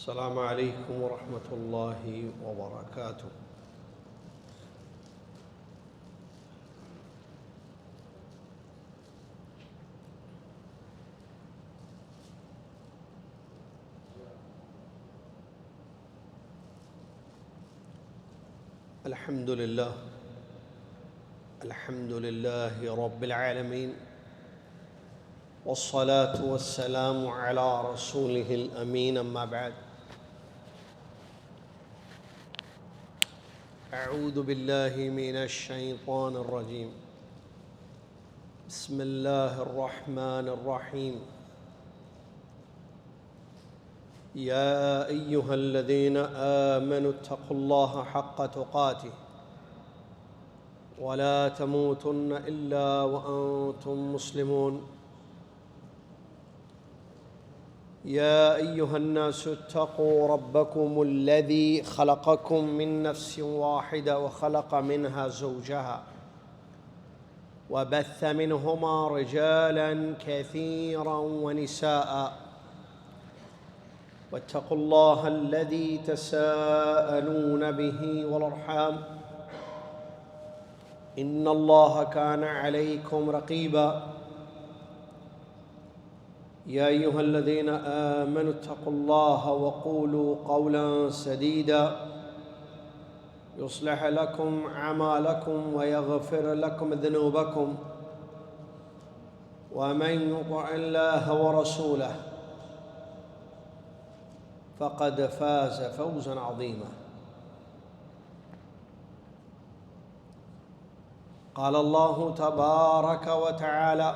السلام عليكم ورحمة الله وبركاته. الحمد لله رب العالمين، والصلاة والسلام على رسوله الأمين، أما بعد. أعوذ بالله من الشيطان الرجيم. بسم الله الرحمن الرحيم. يا أيها الذين آمنوا اتقوا الله حق تقاته ولا تموتن إلا وأنتم مسلمون. يا أيها الناس اتقوا ربكم الذي خلقكم من نفس واحدة وخلق منها زوجها وبث منهما رجالا كثيرا ونساء، واتقوا الله الذي تساءلون به والأرحام إن الله كان عليكم رقيبا. يا أيها الذين آمنوا اتقوا الله وقولوا قولا سديدا يصلح لكم أعمالكم ويغفر لكم ذنوبكم، ومن يطع الله ورسوله فقد فاز فوزا عظيما. قال الله تبارك وتعالى: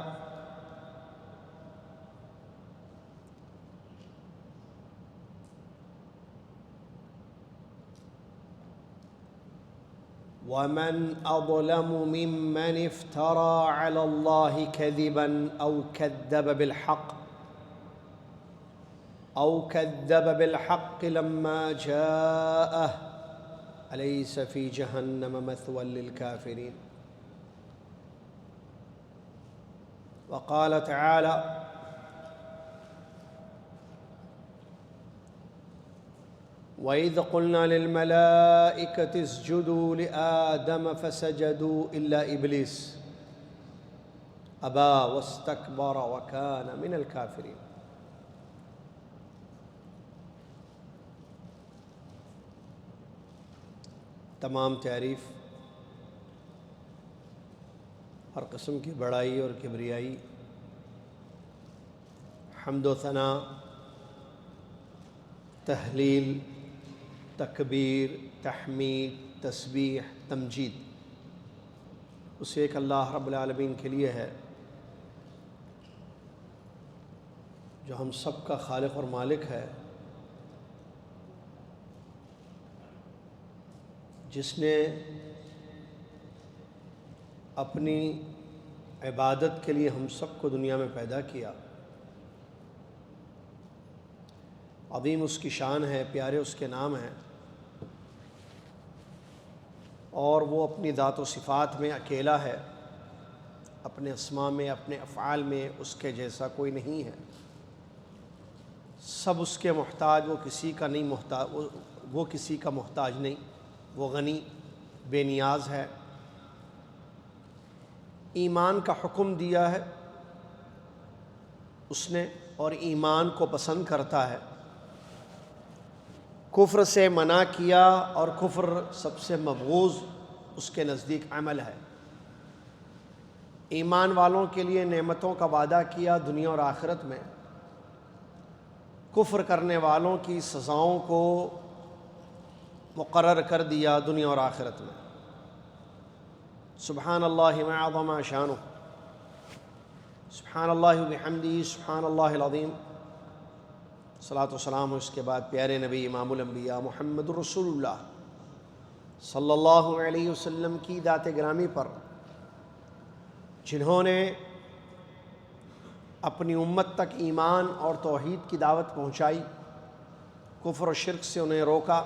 ومن أظلم ممن افترى على الله كذبا أو كذب بالحق لما جاءه أليس في جهنم مثوى للكافرين. وقال تعالى: وإذ قلنا للملائكة اسجدوا لآدم فسجدوا إلا إبليس أبى واستكبر وكان من الكافرين. تمام تعریف، ہر قسم کی بڑائی اور کبریائی، حمد و ثنا، تحلیل، تکبیر، تحمید، تسبیح، تمجید اس ایک اللہ رب العالمین کے لیے ہے جو ہم سب کا خالق اور مالک ہے، جس نے اپنی عبادت کے لیے ہم سب کو دنیا میں پیدا کیا۔ عظیم اس کی شان ہے، پیارے اس کے نام ہیں، اور وہ اپنی ذات و صفات میں اکیلا ہے، اپنے اسماء میں، اپنے افعال میں اس کے جیسا کوئی نہیں ہے۔ سب اس کے محتاج، وہ کسی کا محتاج نہیں، وہ غنی بے نیاز ہے۔ ایمان کا حکم دیا ہے اس نے، اور ایمان کو پسند کرتا ہے۔ کفر سے منع کیا، اور کفر سب سے مبغوض اس کے نزدیک عمل ہے۔ ایمان والوں کے لیے نعمتوں کا وعدہ کیا دنیا اور آخرت میں، کفر کرنے والوں کی سزاؤں کو مقرر کر دیا دنیا اور آخرت میں۔ سبحان اللہ ما عظم شانہ، سبحان اللہ بحمدہ، سبحان اللہ العظیم۔ صلاۃ و سلام اس کے بعد پیارے نبی امام الانبیاء محمد رسول اللہ صلی اللہ علیہ وسلم کی ذات گرامی پر، جنہوں نے اپنی امت تک ایمان اور توحید کی دعوت پہنچائی، کفر و شرک سے انہیں روکا،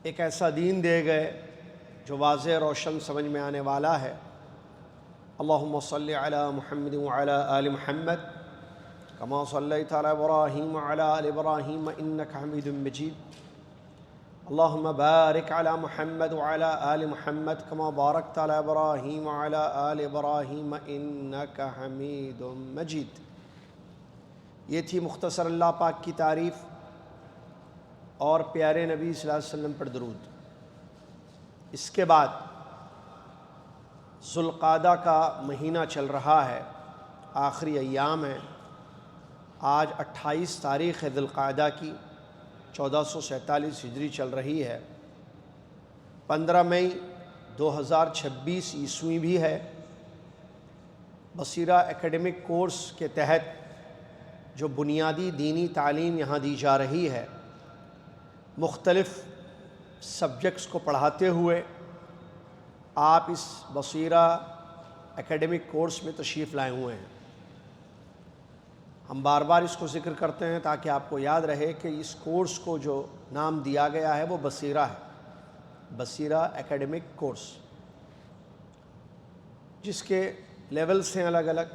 ایک ایسا دین دے گئے جو واضح روشن سمجھ میں آنے والا ہے۔ اللہم صلی علی محمد وعلی آل محمد كما صليت على إبراهيم وعلى آل إبراهيم إنك حميد مجيد اللهم بارك على محمد وعلى آل محمد كما باركت على إبراهيم وعلى آل إبراهيم إنك حميد مجيد۔ یہ تھی مختصر اللہ پاک کی تعریف اور پیارے نبی صلی اللہ علیہ وسلم پر درود۔ اس کے بعد ذوالقعدہ کا مہینہ چل رہا ہے، آخری ایام ہیں۔ آج 28 تاریخ ہے ذوالقعدہ کی، 1447 ہجری چل رہی ہے۔ 15 مئی 2026 عیسوی بھی ہے۔ بصیرہ اکیڈمک کورس کے تحت جو بنیادی دینی تعلیم یہاں دی جا رہی ہے، مختلف سبجیکٹس کو پڑھاتے ہوئے آپ اس بصیرہ اکیڈمک کورس میں تشریف لائے ہوئے ہیں۔ ہم بار بار اس کو ذکر کرتے ہیں تاکہ آپ کو یاد رہے کہ اس کورس کو جو نام دیا گیا ہے وہ بصیرہ ہے، بصیرہ اکیڈمک کورس، جس کے لیولز ہیں الگ الگ،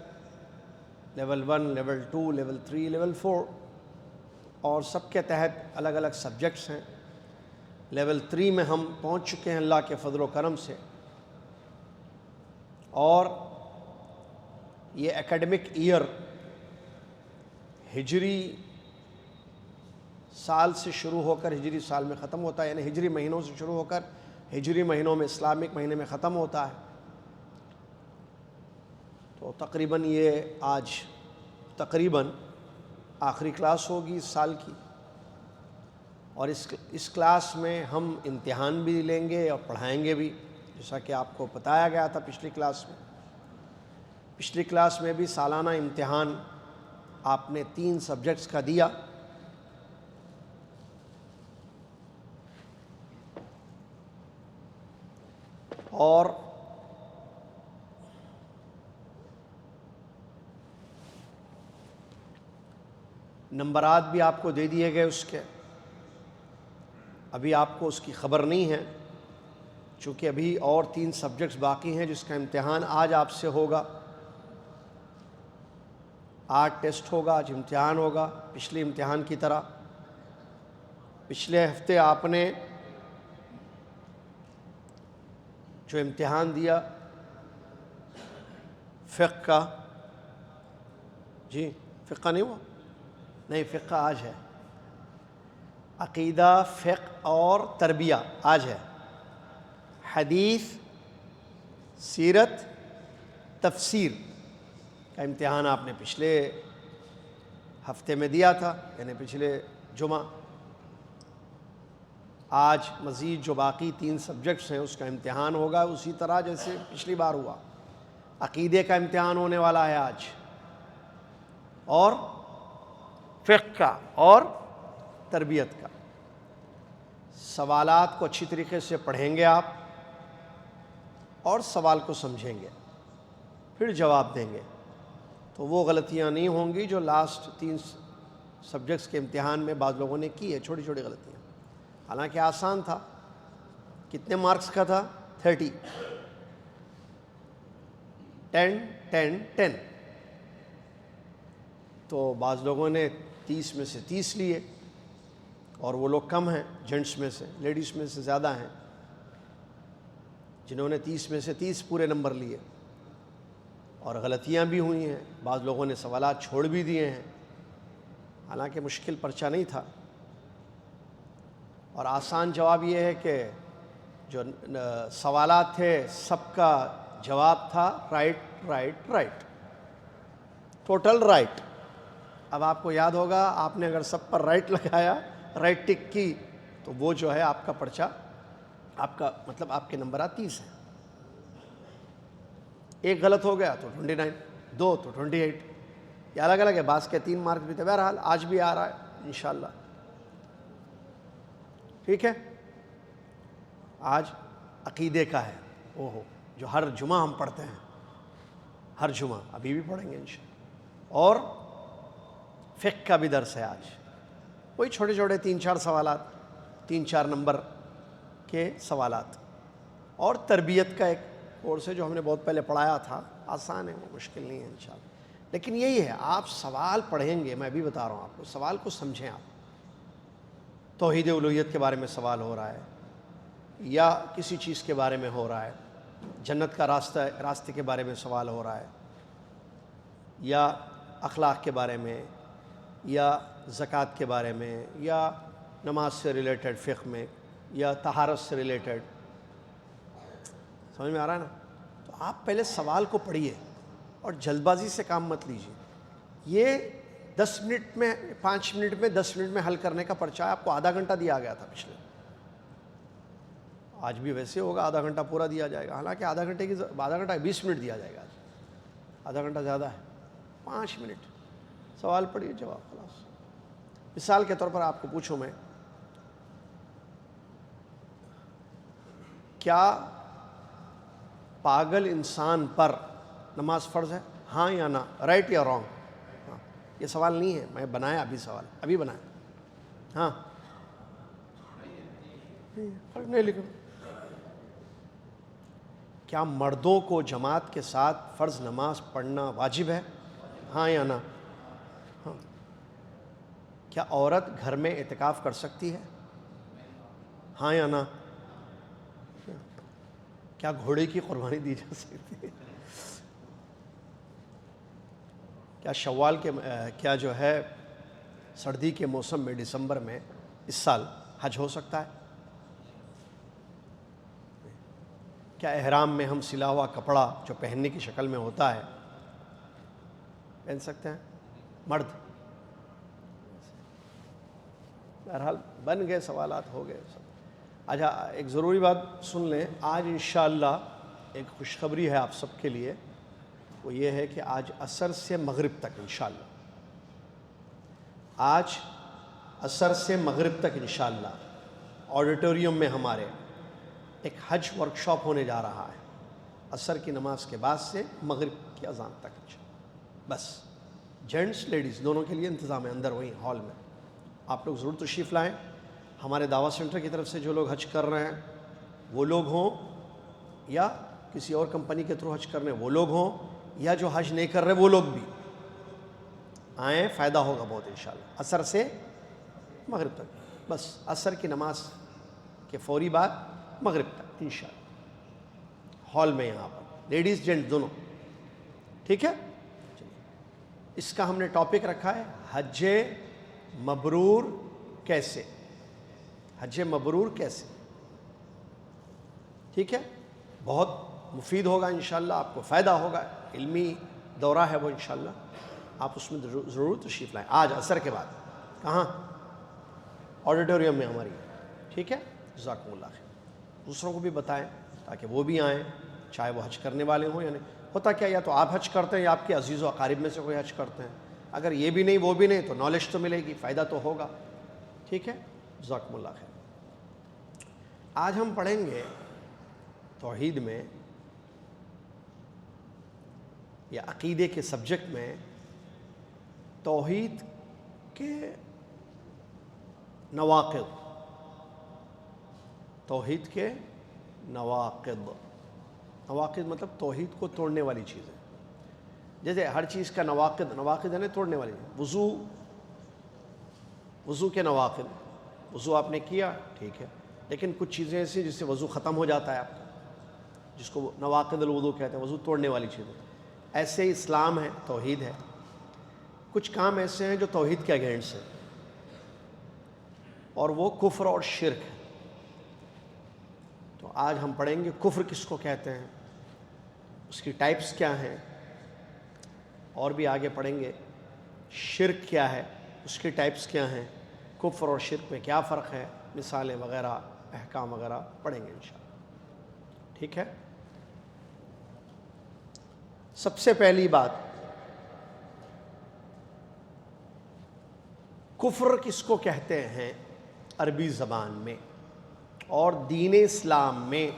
لیول 1، لیول 2، لیول 3، لیول 4، اور سب کے تحت الگ الگ سبجیکٹس ہیں۔ لیول 3 میں ہم پہنچ چکے ہیں اللہ کے فضل و کرم سے، اور یہ اکیڈمک ایئر ہجری سال سے شروع ہو کر ہجری سال میں ختم ہوتا ہے، یعنی ہجری مہینوں سے شروع ہو کر ہجری مہینوں میں، اسلامک مہینے میں ختم ہوتا ہے۔ تو تقریباً یہ آج تقریباً آخری کلاس ہوگی اس سال کی، اور اس کلاس میں ہم امتحان بھی لیں گے اور پڑھائیں گے بھی، جیسا کہ آپ کو بتایا گیا تھا پچھلی کلاس میں۔ پچھلی کلاس میں بھی سالانہ امتحان آپ نے 3 سبجیکٹس کا دیا، اور نمبرات بھی آپ کو دے دیے گئے اس کے۔ ابھی آپ کو اس کی خبر نہیں ہے، چونکہ ابھی اور 3 سبجیکٹس باقی ہیں جس کا امتحان آج آپ سے ہوگا۔ آج ٹیسٹ ہوگا، آج امتحان ہوگا، پچھلے امتحان کی طرح۔ پچھلے ہفتے آپ نے جو امتحان دیا فقہ کا، جی فقہ نہیں ہوا؟ نہیں، فقہ آج ہے۔ عقیدہ، فقہ اور تربیہ آج ہے۔ حدیث، سیرت، تفسیر کا امتحان آپ نے پچھلے ہفتے میں دیا تھا، یعنی پچھلے جمعہ۔ آج مزید جو باقی 3 سبجیکٹس ہیں اس کا امتحان ہوگا، اسی طرح جیسے پچھلی بار ہوا۔ عقیدے کا امتحان ہونے والا ہے آج، اور فقہ کا اور تربیت کا۔ سوالات کو اچھی طریقے سے پڑھیں گے آپ، اور سوال کو سمجھیں گے، پھر جواب دیں گے، تو وہ غلطیاں نہیں ہوں گی جو لاسٹ 3 سبجیکٹس کے امتحان میں بعض لوگوں نے کی ہے، چھوٹی چھوٹی غلطیاں۔ حالانکہ آسان تھا۔ کتنے مارکس کا تھا؟ 30، 10، 10، 10۔ تو بعض لوگوں نے 30 میں سے 30 لیے، اور وہ لوگ کم ہیں جینٹس میں سے، لیڈیز میں سے زیادہ ہیں جنہوں نے 30 میں سے 30 پورے نمبر لیے۔ اور غلطیاں بھی ہوئی ہیں، بعض لوگوں نے سوالات چھوڑ بھی دیے ہیں، حالانکہ مشکل پرچہ نہیں تھا۔ اور آسان جواب یہ ہے کہ جو سوالات تھے سب کا جواب تھا right right right, total right. اب آپ کو یاد ہوگا، آپ نے اگر سب پر رائٹ لگایا، رائٹ ٹک کی، تو وہ جو ہے آپ کا پرچہ، آپ کا مطلب آپ کے نمبرات 30 ہیں۔ ایک غلط ہو گیا تو 29، 2 تو 28، یہ الگ الگ ہے۔ بعض کے 3 مارک بھی تھے۔ بہرحال آج بھی آ رہا ہے انشاءاللہ، ٹھیک ہے۔ آج عقیدے کا ہے، جو ہر جمعہ ہم پڑھتے ہیں، ہر جمعہ، ابھی بھی پڑھیں گے انشاءاللہ۔ اور فقہ کا بھی درس ہے آج، وہی چھوٹے چھوٹے 3-4 سوالات، 3-4 نمبر کے سوالات۔ اور تربیت کا ایک کورس ہے جو ہم نے بہت پہلے پڑھایا تھا، آسان ہے، وہ مشکل نہیں ہے انشاءاللہ۔ لیکن یہی ہے، آپ سوال پڑھیں گے، میں بھی بتا رہا ہوں آپ کو، سوال کو سمجھیں آپ. توحید الوہیت کے بارے میں سوال ہو رہا ہے، یا کسی چیز کے بارے میں ہو رہا ہے، جنت کا راستے کے بارے میں سوال ہو رہا ہے، یا اخلاق کے بارے میں، یا زکوٰۃ کے بارے میں، یا نماز سے ریلیٹڈ فقہ میں، یا طہارت سے ریلیٹڈ. سمجھ میں آ رہا ہے نا؟ تو آپ پہلے سوال کو پڑھیے اور جلد بازی سے کام مت لیجیے. یہ 10 منٹ میں، 5 منٹ میں، 10 منٹ میں حل کرنے کا پرچہ آپ کو آدھا گھنٹہ دیا گیا تھا پچھلے. آج بھی ویسے ہوگا، آدھا گھنٹہ پورا دیا جائے گا. حالانکہ آدھا گھنٹہ 20 منٹ دیا جائے گا. آدھا گھنٹہ زیادہ ہے. 5 منٹ سوال پڑھیے، جواب خلاص. مثال کے طور پر آپ کو پوچھوں میں، کیا پاگل انسان پر نماز فرض ہے؟ ہاں یا نہ، رائٹ یا رانگ؟ ہاں. یہ سوال نہیں ہے، میں بنایا ابھی سوال، ابھی بنایا. ہاں نہیں لکھو. کیا مردوں کو جماعت کے ساتھ فرض نماز پڑھنا واجب ہے؟ ہاں یا نہ؟ ہاں. کیا عورت گھر میں اعتکاف کر سکتی ہے؟ ہاں یا نہ؟ کیا گھوڑے کی قربانی دی جا سکتی ہے؟ کیا شوال کے کیا جو ہے سردی کے موسم میں دسمبر میں اس سال حج ہو سکتا ہے؟ کیا احرام میں ہم سلا ہوا کپڑا جو پہننے کی شکل میں ہوتا ہے پہن سکتے ہیں مرد؟ بہرحال بن گئے سوالات، ہو گئے سب. اچھا ایک ضروری بات سن لیں، آج انشاءاللہ ایک خوشخبری ہے آپ سب کے لیے. وہ یہ ہے کہ آج عصر سے مغرب تک انشاءاللہ، آج عصر سے مغرب تک انشاءاللہ آڈیٹوریم میں ہمارے ایک حج ورکشاپ ہونے جا رہا ہے. عصر کی نماز کے بعد سے مغرب کی اذان تک انشاءاللہ. بس جینٹس لیڈیز دونوں کے لیے انتظام ہے اندر وہیں ہال میں. آپ لوگ ضرور تشریف لائیں. ہمارے دعوت سینٹر کی طرف سے جو لوگ حج کر رہے ہیں وہ لوگ ہوں، یا کسی اور کمپنی کے تھرو حج کر رہے ہیں وہ لوگ ہوں، یا جو حج نہیں کر رہے وہ لوگ بھی آئیں، فائدہ ہوگا بہت انشاءاللہ. عصر سے مغرب تک، بس عصر کی نماز کے فوری بعد مغرب تک انشاءاللہ ہال میں، یہاں پر لیڈیز جینٹس دونوں. ٹھیک ہے؟ اس کا ہم نے ٹاپک رکھا ہے حج مبرور کیسے. حج مبرور کیسے. ٹھیک ہے؟ بہت مفید ہوگا انشاءاللہ، آپ کو فائدہ ہوگا. علمی دورہ ہے وہ انشاءاللہ، آپ اس میں ضرور تشریف لائیں. آج عصر کے بعد. کہاں؟ آڈیٹوریم میں ہماری. ٹھیک ہے؟ جزاکم اللہ خیر. دوسروں کو بھی بتائیں تاکہ وہ بھی آئیں، چاہے وہ حج کرنے والے ہوں یا نہیں. ہوتا کیا، یا تو آپ حج کرتے ہیں یا آپ کے عزیز و اقارب میں سے کوئی حج کرتے ہیں. اگر یہ بھی نہیں وہ بھی نہیں تو نالج تو ملے گی، فائدہ تو ہوگا. ٹھیک ہے؟ جزاکم اللہ خیر. آج ہم پڑھیں گے توحید میں یا عقیدے کے سبجیکٹ میں توحید کے نواقض. توحید کے نواقض. نواقض مطلب توحید کو توڑنے والی چیزیں. جیسے ہر چیز کا نواقض ہے نا، توڑنے والی. وضو کے نواقض. وضو آپ نے کیا ٹھیک ہے، لیکن کچھ چیزیں ایسی جس سے وضو ختم ہو جاتا ہے آپ کا، جس کو نواقض الوضو کہتے ہیں، وضو توڑنے والی چیزیں. ایسے اسلام ہے، توحید ہے. کچھ کام ایسے ہیں جو توحید کے اگینسٹ ہیں، اور وہ کفر اور شرک ہے. تو آج ہم پڑھیں گے کفر کس کو کہتے ہیں، اس کی ٹائپس کیا ہیں، اور بھی آگے پڑھیں گے شرک کیا ہے، اس کی ٹائپس کیا ہیں، کفر اور شرک میں کیا فرق ہے، مثالیں وغیرہ، احکام وغیرہ پڑھیں گے انشاءاللہ. ٹھیک ہے؟ سب سے پہلی بات، کفر کس کو کہتے ہیں عربی زبان میں، اور دین اسلام میں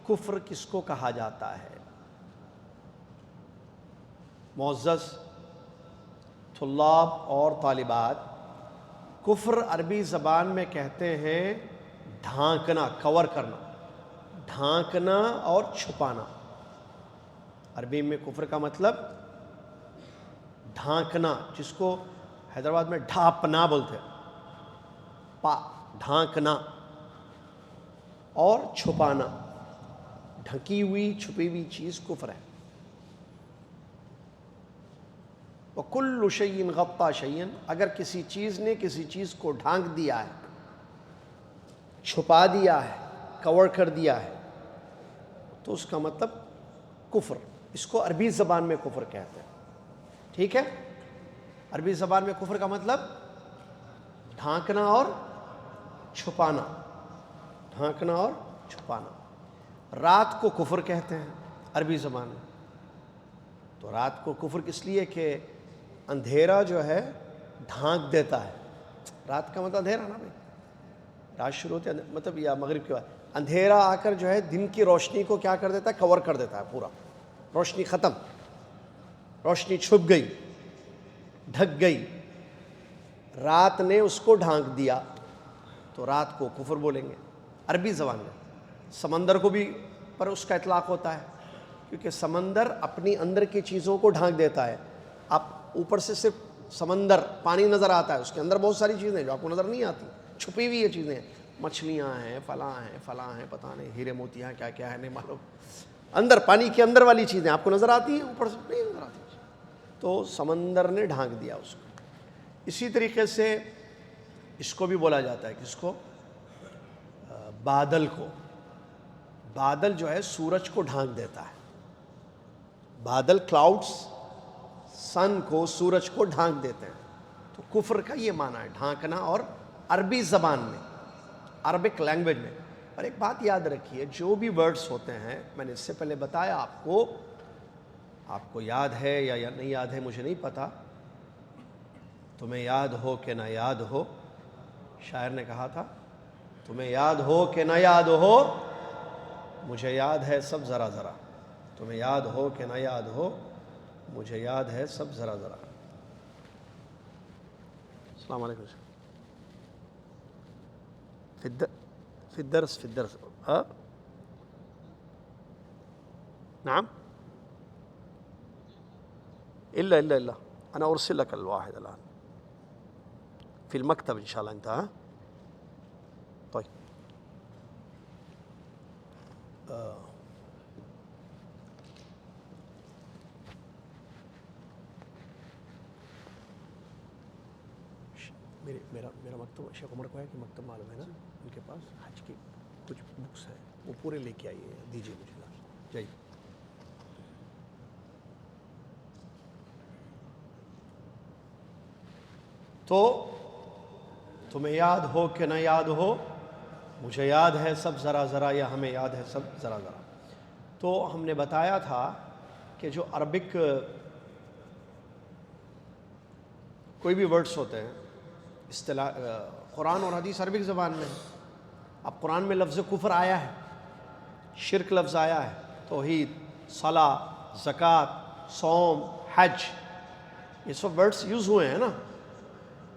کفر کس کو کہا جاتا ہے. معزز طلاب اور طالبات، کفر عربی زبان میں کہتے ہیں ڈھانکنا، کور کرنا، ڈھانکنا اور چھپانا. عربی میں کفر کا مطلب ڈھانکنا، جس کو حیدرآباد میں ڈھاپنا بولتے ہیں، ڈھانکنا، اور چھپانا، ڈھکی ہوئی چھپی ہوئی چیز کفر ہے۔ وَكُلُّ شَيْءٍ غَطَّى شَيْئًا، اگر کسی چیز نے کسی چیز کو ڈھانک دیا ہے، چھپا دیا ہے، کور کر دیا ہے، تو اس کا مطلب کفر۔ اس کو عربی زبان میں کفر کہتے ہیں، ٹھیک ہے؟ عربی زبان میں کفر کا مطلب ڈھانکنا اور چھپانا، ڈھانکنا اور چھپانا۔ رات کو کفر کہتے ہیں عربی زبان میں۔ تو رات کو کفر کس لیے کہ اندھیرا جو ہے ڈھانک دیتا ہے۔ رات کا مطلب اندھیرا نا بھائی، رات شروع ہوتی ہے مطلب یا مغرب کے بعد اندھیرا آ کر جو ہے دن کی روشنی کو کیا کر دیتا ہے، کور کر دیتا ہے، پورا روشنی ختم، روشنی چھپ گئی، ڈھک گئی، رات نے اس کو ڈھانک دیا، تو رات کو کفر بولیں گے عربی زبان میں۔ سمندر کو بھی پر اس کا اطلاق ہوتا ہے، کیونکہ سمندر اپنی اندر کی چیزوں کو ڈھانک دیتا ہے۔ آپ اوپر سے صرف سمندر پانی نظر آتا ہے، اس کے اندر بہت ساری چیزیں ہیں جو آپ کو نظر نہیں آتی، چھپی ہوئی یہ چیزیں ہیں، مچھلیاں ہیں، فلاں ہیں، پتہ نہیں ہیرے موتیاں کیا کیا ہے نہیں معلوم، اندر پانی کے اندر والی چیزیں آپ کو نظر آتی ہیں، اوپر سے نہیں نظر آتی۔ تو سمندر نے ڈھانک دیا اس کو۔ اسی طریقے سے اس کو بھی بولا جاتا ہے، کس کو؟ بادل کو۔ بادل جو ہے سورج کو ڈھانک دیتا ہے، بادل کلاؤڈز سن کو، سورج کو ڈھانک دیتے ہیں۔ تو کفر کا یہ معنی ہے ڈھانکنا، اور عربی زبان میں، عربک لینگویج میں۔ اور ایک بات یاد رکھیے، جو بھی ورڈز ہوتے ہیں، میں نے اس سے پہلے بتایا آپ کو یاد ہے یا نہیں یاد ہے مجھے نہیں پتا، تمہیں یاد ہو کہ نہ یاد ہو، شاعر نے کہا تھا، تمہیں یاد ہو کہ نہ یاد ہو، مجھے یاد ہے سب ذرا ذرا، تمہیں یاد ہو کہ نہ یاد ہو، مجھے یاد ہے سب ذرا ذرا۔ السلام علیکم۔ في الدرس نعم إلا أنا أرسل لك الواحد الآن في المكتب إن شاء الله أنت طيب میرا مکتب شیخ عمر کو ہے کہ مکتب معلوم ہے نا ان کے پاس، حج کی کچھ بکس ہیں وہ پورے لے کے آئیے، دیجیے مجھے جائیے۔ تو تمہیں یاد ہو کہ نہ یاد ہو، مجھے یاد ہے سب ذرا ذرا، یا ہمیں یاد ہے سب ذرا ذرا۔ تو ہم نے بتایا تھا کہ جو عربک کوئی بھی ورڈز ہوتے ہیں، اصطلاح قرآن اور حدیث عربک زبان میں ہے۔ اب قرآن میں لفظ کفر آیا ہے، شرک لفظ آیا ہے، توحید، صلاۃ، زکوٰۃ، صوم، حج، یہ سب ورڈز یوز ہوئے ہیں نا،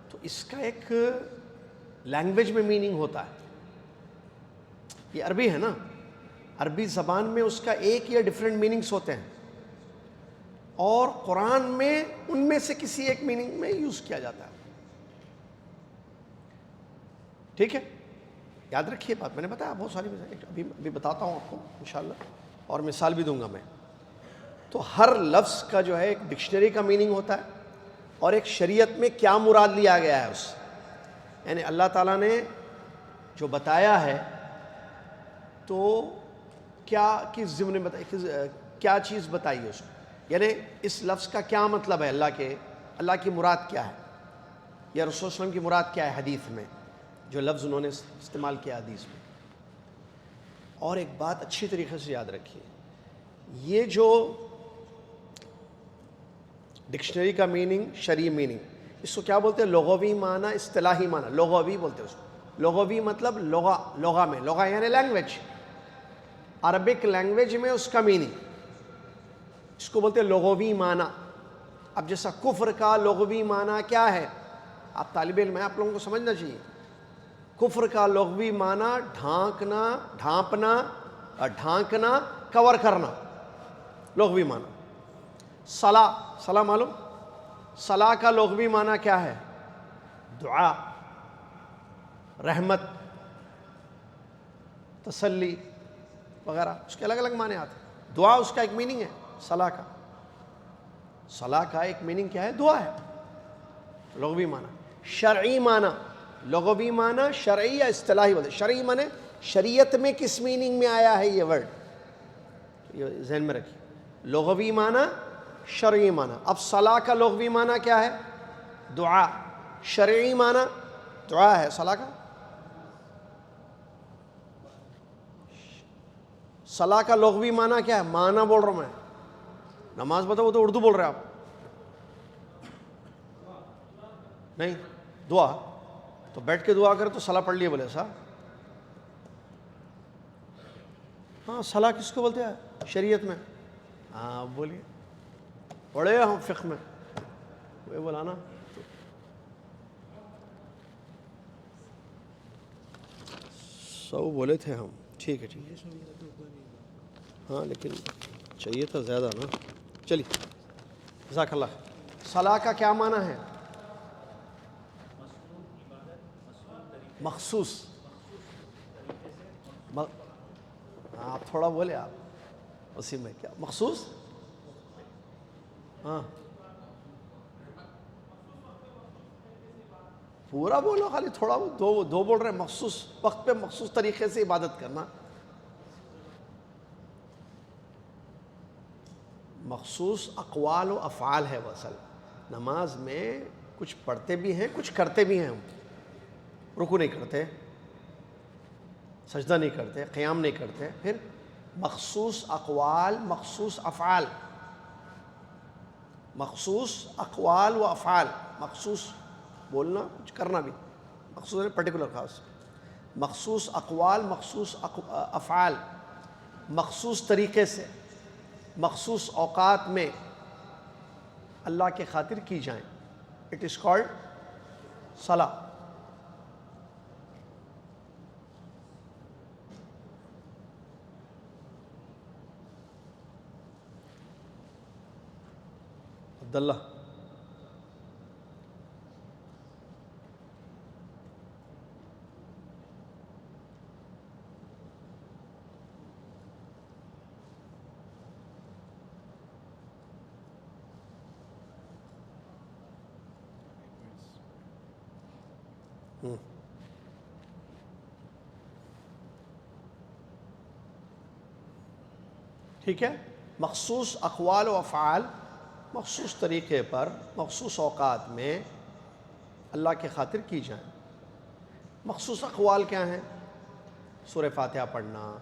تو اس کا ایک لینگویج میں میننگ ہوتا ہے۔ یہ عربی ہے نا، عربی زبان میں اس کا ایک یا ڈفرینٹ میننگز ہوتے ہیں، اور قرآن میں ان میں سے کسی ایک میننگ میں یوز کیا جاتا ہے، ٹھیک ہے؟ یاد رکھیے بات، میں نے بتایا بہت ساری مثالیں، ابھی بتاتا ہوں آپ کو انشاءاللہ، اور مثال بھی دوں گا میں۔ تو ہر لفظ کا جو ہے ایک ڈکشنری کا میننگ ہوتا ہے، اور ایک شریعت میں کیا مراد لیا گیا ہے اس، یعنی اللہ تعالیٰ نے جو بتایا ہے تو کیا کس ضمن میں کیا چیز بتائی ہے اس کو، یعنی اس لفظ کا کیا مطلب ہے، اللہ کی مراد کیا ہے، یا رسول صلی اللہ علیہ وسلم کی مراد کیا ہے حدیث میں، جو لفظ انہوں نے استعمال کیا حدیث میں۔ اور ایک بات اچھی طریقے سے یاد رکھیے، یہ جو ڈکشنری کا میننگ، شرعی میننگ، اس کو کیا بولتے ہیں؟ لغوی معنی، اصطلاحی معنی، لغوی بولتے ہیں اس کو۔ لغوی مطلب لغہ میں، لغہ یعنی لینگویج، عربک لینگویج میں اس کا میننگ، اس کو بولتے ہیں لغوی معنی۔ اب جیسا کفر کا لغوی معنی کیا ہے، آپ طالب علم ہیں، آپ لوگوں کو سمجھنا چاہیے۔ کفر کا لغوی معنی ڈھانکنا، ڈھانپنا، ڈھانکنا، کور کرنا، لغوی معنی۔ صلاح معلوم، صلاح کا لغوی معنی کیا ہے؟ دعا، رحمت، تسلی وغیرہ، اس کے الگ الگ معنی آتے ہیں۔ دعا اس کا ایک میننگ ہے صلاح کا، صلاح کا ایک میننگ کیا ہے؟ دعا ہے، لغوی معنی۔ شرعی معنی، لغوی معنی شرعی یا اصطلاحی بولتے ہیں۔ شرعی معنی شریعت میں کس میننگ میں آیا ہے یہ ورڈ، یہ ذہن میں رکھیے۔ لغوی معنی، شرعی معنی۔ اب صلاح کا لغوی معنی کیا ہے؟ دعا۔ شرعی معنی دعا ہے صلاح کا۔ صلاح کا لغوی معنی کیا ہے؟ معنی بول رہا ہوں میں، نماز بتاؤ تو اردو بول رہے آپ نہیں، دعا تو بیٹھ کے دعا کرے تو صلاح پڑھ لیے بولے صاحب۔ ہاں صلاح کس کو بولتے ہیں شریعت میں؟ ہاں بولیے، پڑھے ہم فقہ میں، وہ بولا نا سو بولے تھے ہم، ٹھیک ہے ٹھیک ہے، ہاں لیکن چاہیے تھا زیادہ نا۔ چلیے جزاک اللہ۔ صلاح کا کیا معنی ہے؟ مخصوص، آپ تھوڑا بولے آپ اسی میں، کیا مخصوص؟ ہاں پورا بولو، خالی تھوڑا دو بول رہے ہیں۔ مخصوص وقت پہ مخصوص طریقے سے عبادت کرنا، مخصوص اقوال و افعال ہے۔ اصل نماز میں کچھ پڑھتے بھی ہیں کچھ کرتے بھی ہیں، ہم رکوع نہیں کرتے، سجدہ نہیں کرتے، قیام نہیں کرتے، پھر مخصوص اقوال، مخصوص افعال، مخصوص اقوال و افعال، مخصوص بولنا کچھ کرنا بھی، مخصوص پرٹیکولر خاص، مخصوص اقوال، مخصوص افعال، مخصوص طریقے سے، مخصوص اوقات میں اللہ کے خاطر کی جائیں، اٹ از کالڈ صلاح۔ عبداللہ ٹھیک ہے، مخصوص اقوال و افعال مخصوص طریقے پر مخصوص اوقات میں اللہ کے خاطر کی جائیں۔ مخصوص اقوال کیا ہیں؟ سورہ فاتحہ پڑھنا،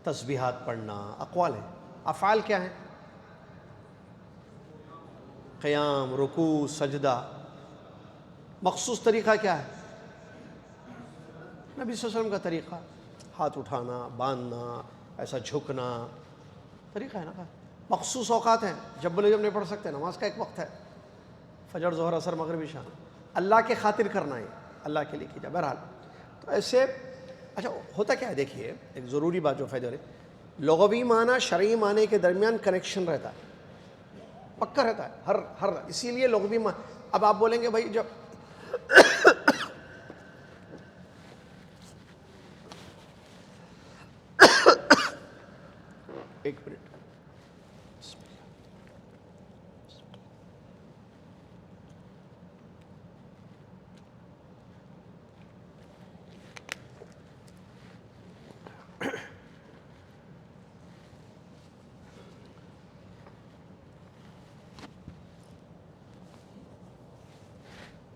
تسبیحات پڑھنا، اقوال ہیں۔ افعال کیا ہیں؟ قیام، رکوع، سجدہ۔ مخصوص طریقہ کیا ہے؟ نبی صلی اللہ علیہ وسلم کا طریقہ، ہاتھ اٹھانا، باندھنا، ایسا جھکنا، طریقہ ہے نا۔ مخصوص اوقات ہیں، جب بولے جب نہیں پڑھ سکتے، نماز کا ایک وقت ہے، فجر، ظہر، عصر، مغرب، عشاء، اللہ کے خاطر کرنا ہے، اللہ کے لیے کیا۔ بہرحال تو ایسے اچھا ہوتا کیا ہے، دیکھیے ایک ضروری بات جو فائدہ رہے، لغوی معنی شرعی معنی کے درمیان کنیکشن رہتا ہے، پکا رہتا ہے ہر اسی لیے لغوی معنی۔ اب آپ بولیں گے بھائی جب ایک منٹ،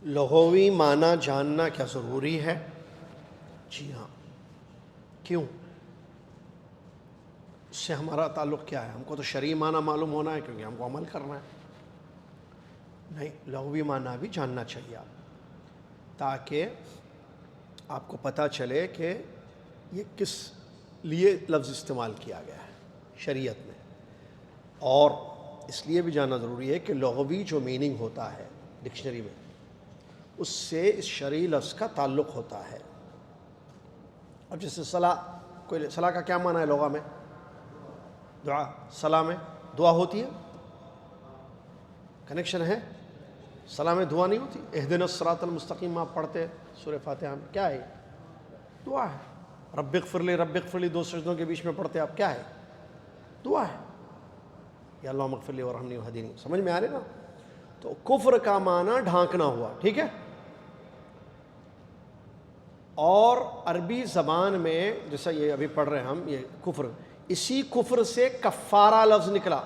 لغوی معنی جاننا کیا ضروری ہے؟ جی ہاں۔ کیوں؟ اس سے ہمارا تعلق کیا ہے؟ ہم کو تو شرعی معنی معلوم ہونا ہے کیونکہ ہم کو عمل کرنا ہے۔ نہیں، لغوی معنی بھی جاننا چاہیے آپ، تاکہ آپ کو پتہ چلے کہ یہ کس لیے لفظ استعمال کیا گیا ہے شریعت میں۔ اور اس لیے بھی جاننا ضروری ہے کہ لغوی جو میننگ ہوتا ہے ڈکشنری میں، اس سے اس شرعی لفظ کا تعلق ہوتا ہے۔ اب جیسے صلاح، کوئی صلاح کا کیا معنی ہے لغہ میں؟ دعا۔ صلاح میں دعا ہوتی ہے، کنیکشن ہے، صلاح میں دعا نہیں ہوتی؟ اہدنا الصراط المستقیم آپ پڑھتے سورہ فاتحہ میں، کیا ہے؟ دعا ہے۔ رب اغفر لی، رب اغفر لی، دو سجدوں کے بیچ میں پڑھتے آپ، کیا ہے؟ دعا ہے، یا اللہم اغفر لی ورحمنی وہدینی۔ سمجھ میں آ رہے نا؟ تو کفر کا معنی ڈھانکنا ہوا، ٹھیک ہے؟ اور عربی زبان میں جیسا یہ ابھی پڑھ رہے ہیں ہم، یہ کفر، اسی کفر سے کفارہ لفظ نکلا۔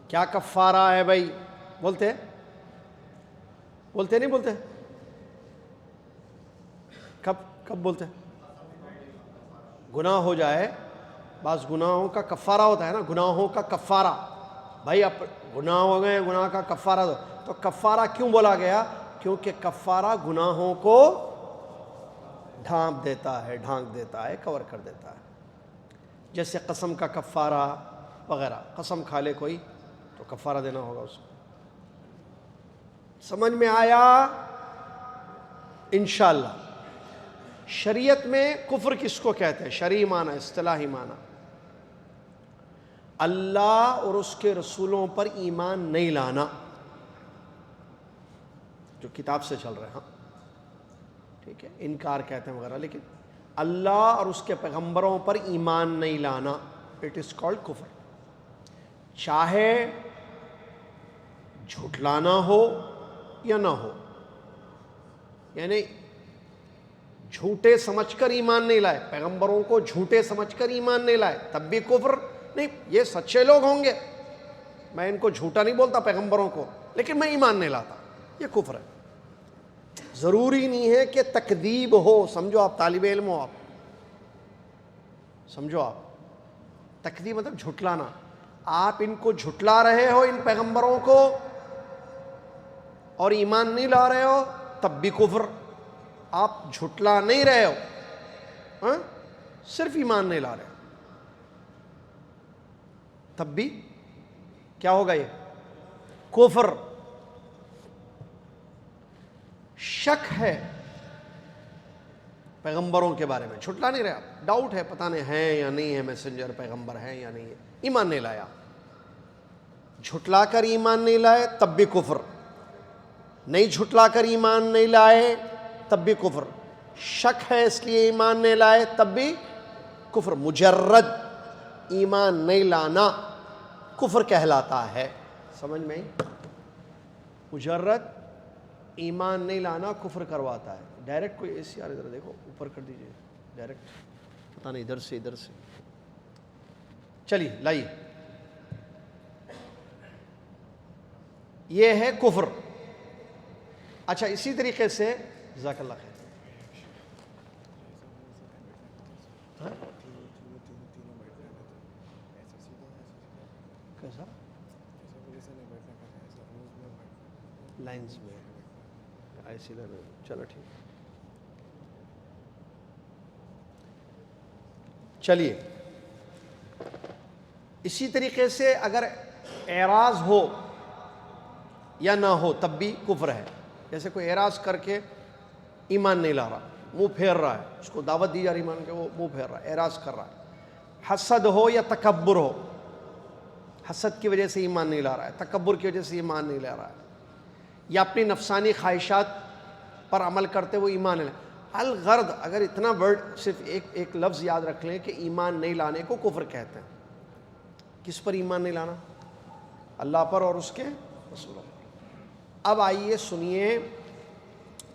کیا کفارہ ہے بھائی؟ بولتے نہیں بولتے؟ کب بولتے؟ گناہ ہو جائے، بعض گناہوں کا کفارہ ہوتا ہے نا، گناہوں کا کفارہ، بھائی اب گناہ ہو گئے، گناہ کا کفارہ دو۔ تو کفارہ کیوں بولا گیا؟ کیونکہ کفارہ گناہوں کو ڈھانپ دیتا ہے، کور کر دیتا ہے۔ جیسے قسم کا کفارہ وغیرہ، قسم کھا لے کوئی تو کفارہ دینا ہوگا اس کو۔ سمجھ میں آیا؟ انشاءاللہ۔ شریعت میں کفر کس کو کہتے ہیں؟ شرعی معنی، اصطلاحی معنی، اللہ اور اس کے رسولوں پر ایمان نہیں لانا، جو کتاب سے چل رہے ہیں، ٹھیک ہے، انکار کہتے ہیں وغیرہ، لیکن اللہ اور اس کے پیغمبروں پر ایمان نہیں لانا، اٹ از کالڈ کفر۔ چاہے جھٹلانا ہو یا نہ ہو، یعنی جھوٹے سمجھ کر ایمان نہیں لائے، پیغمبروں کو جھوٹے سمجھ کر ایمان نہیں لائے، تب بھی کفر نہیں۔ یہ سچے لوگ ہوں گے، میں ان کو جھوٹا نہیں بولتا پیغمبروں کو، لیکن میں ایمان نہیں لاتا، یہ کفر ہے۔ ضروری نہیں ہے کہ تکذیب ہو، سمجھو آپ طالب علم ہو، آپ سمجھو، آپ تکذیب مطلب جھٹلانا، آپ ان کو جھٹلا رہے ہو، ان پیغمبروں کو، اور ایمان نہیں لا رہے ہو، تب بھی کفر۔ آپ جھٹلا نہیں رہے ہو، صرف ایمان نہیں لا رہے ہو، تب بھی کیا ہوگا؟ یہ کفر۔ شک ہے پیغمبروں کے بارے میں، جھٹلا نہیں رہے آپ، ڈاؤٹ ہے، پتہ نہیں ہے یا نہیں ہے، میسنجر پیغمبر ہے یا نہیں ہے، ایمان نہیں لایا، جھٹلا کر ایمان نہیں لائے تب بھی کفر، نہیں جھٹلا کر ایمان نہیں لائے تب بھی کفر، شک ہے اس لیے ایمان نہیں لائے تب بھی کفر۔ مجرد ایمان نہیں لانا کفر کہلاتا ہے، سمجھ میں؟ مجرد ایمان نہیں لانا کفر کرواتا ہے۔ ڈائریکٹ کوئی ایسی یار، ادھر دیکھو اوپر کر دیجئے، ڈائریکٹ پتہ نہیں ادھر سے چلیے لائیے، یہ ہے کفر۔ اچھا، اسی طریقے سے جزاک اللہ خیر، کیسا لائنز میں ایسی لائن، چلو ٹھیک، چلیے اسی طریقے سے اگر اعراض ہو یا نہ ہو تب بھی کفر ہے۔ جیسے کوئی اعراض کر کے ایمان نہیں لا رہا، منہ پھیر رہا ہے، اس کو دعوت دی جا رہی ایمان کے، وہ منہ پھیر رہا ہے، اعراض کر رہا ہے، حسد ہو یا تکبر ہو، حسد کی وجہ سے ایمان نہیں لا رہا ہے، تکبر کی وجہ سے ایمان نہیں لا رہا ہے، یا اپنی نفسانی خواہشات پر عمل کرتے ہوئے ایمان نہیں لا۔ الغرض، اگر اتنا ورڈ صرف ایک لفظ یاد رکھ لیں کہ ایمان نہیں لانے کو کفر کہتے ہیں۔ کس پر ایمان نہیں لانا؟ اللہ پر اور اس کے رسولوں پر۔ اب آئیے سنیے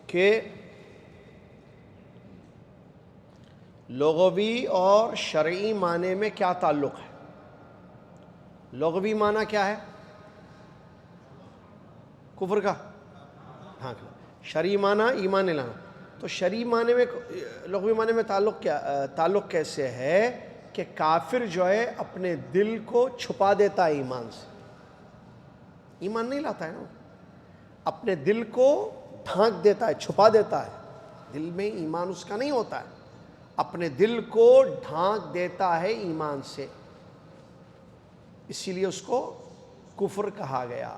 کہ لغوی اور شرعی معنی میں کیا تعلق ہے۔ لغوی معنی کیا ہے؟ کفر کا ڈھانکنا۔ شرعی معنی ایمان نہیں لانا۔ تو شرعی معنی میں، لغوی معنی میں تعلق کیسے ہے کہ کافر جو ہے اپنے دل کو چھپا دیتا ہے ایمان سے، ایمان نہیں لاتا ہے نا، اپنے دل کو ڈھانک دیتا ہے، چھپا دیتا ہے، دل میں ایمان اس کا نہیں ہوتا ہے، اپنے دل کو ڈھانک دیتا ہے ایمان سے، اسی لیے اس کو کفر کہا گیا۔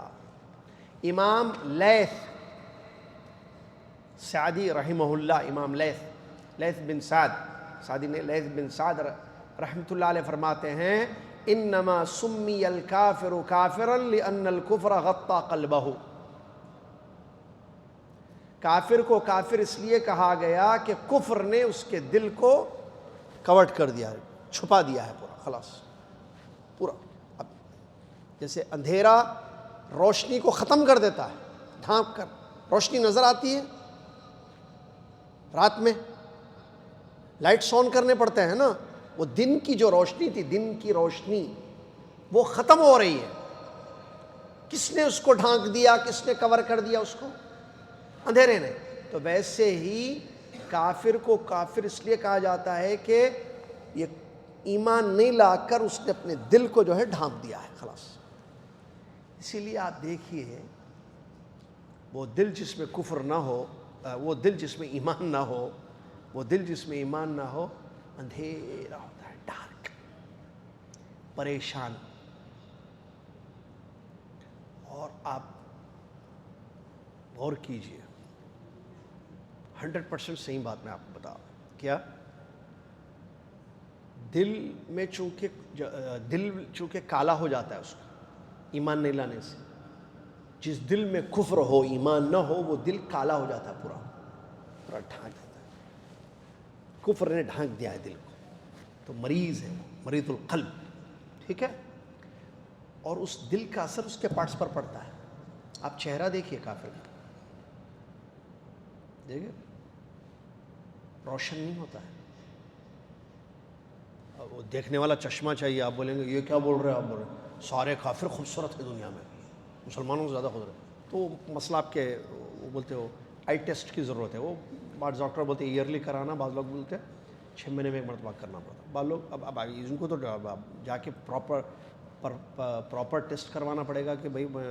امام لیث سعدی رحمہ اللہ، امام لیث بن سعد سعدی نے، لیث بن سعد رحمۃ اللہ علیہ فرماتے ہیں، انما سمی الکافر کافرا لان الکفر غطى قلبہ۔ کافر کو کافر اس لیے کہا گیا کہ کفر نے اس کے دل کو کورٹ کر دیا ہے، چھپا دیا ہے پورا، خلاص پورا. اب جیسے اندھیرا روشنی کو ختم کر دیتا ہے، ڈھانپ کر روشنی نظر آتی ہے رات میں، لائٹس آن کرنے پڑتے ہیں نا، وہ دن کی جو روشنی تھی، دن کی روشنی وہ ختم ہو رہی ہے. کس نے اس کو ڈھانک دیا، کس نے کور کر دیا اس کو؟ اندھیرے نے. تو ویسے ہی کافر کو کافر اس لیے کہا جاتا ہے کہ یہ ایمان نہیں لا کر اس نے اپنے دل کو جو ہے ڈھانپ دیا ہے، خلاص. اسی لیے آپ دیکھیے وہ دل جس میں کفر نہ ہو، وہ دل جس میں ایمان نہ ہو، وہ دل جس میں ایمان نہ ہو، اندھیرا ہوتا ہے، ڈارک، پریشان. اور آپ غور کیجئے، 100% صحیح بات میں آپ کو بتا کیا، دل چونکہ کالا ہو جاتا ہے اس کا ایمان نہیں لانے سے. جس دل میں کفر ہو، ایمان نہ ہو، وہ دل کالا ہو جاتا ہے، پورا ڈھانک دیتا ہے. کفر نے ڈھانک دیا ہے دل کو، تو مریض ہے، مریض القلب. ٹھیک ہے. اور اس دل کا اثر اس کے پارٹس پر پڑتا ہے. آپ چہرہ دیکھیے کافر کا، دیکھیں روشن نہیں ہوتا ہے. وہ دیکھنے والا چشمہ چاہیے. آپ بولیں گے یہ کیا بول رہے ہیں، آپ بول رہے ہیں سارے کافر خوبصورت ہیں دنیا میں، مسلمانوں سے زیادہ خوبصورت. تو مسئلہ آپ کے وہ بولتے ہو آئی ٹیسٹ کی ضرورت ہے. وہ بعض ڈاکٹر بولتے ہیں ایئرلی کرانا، بعض لوگ بولتے ہیں 6 مہینے میں ایک مرتبہ کرنا پڑتا. بعض لوگ اب ان کو تو جا کے پراپر ٹیسٹ کروانا پڑے گا کہ بھائی میں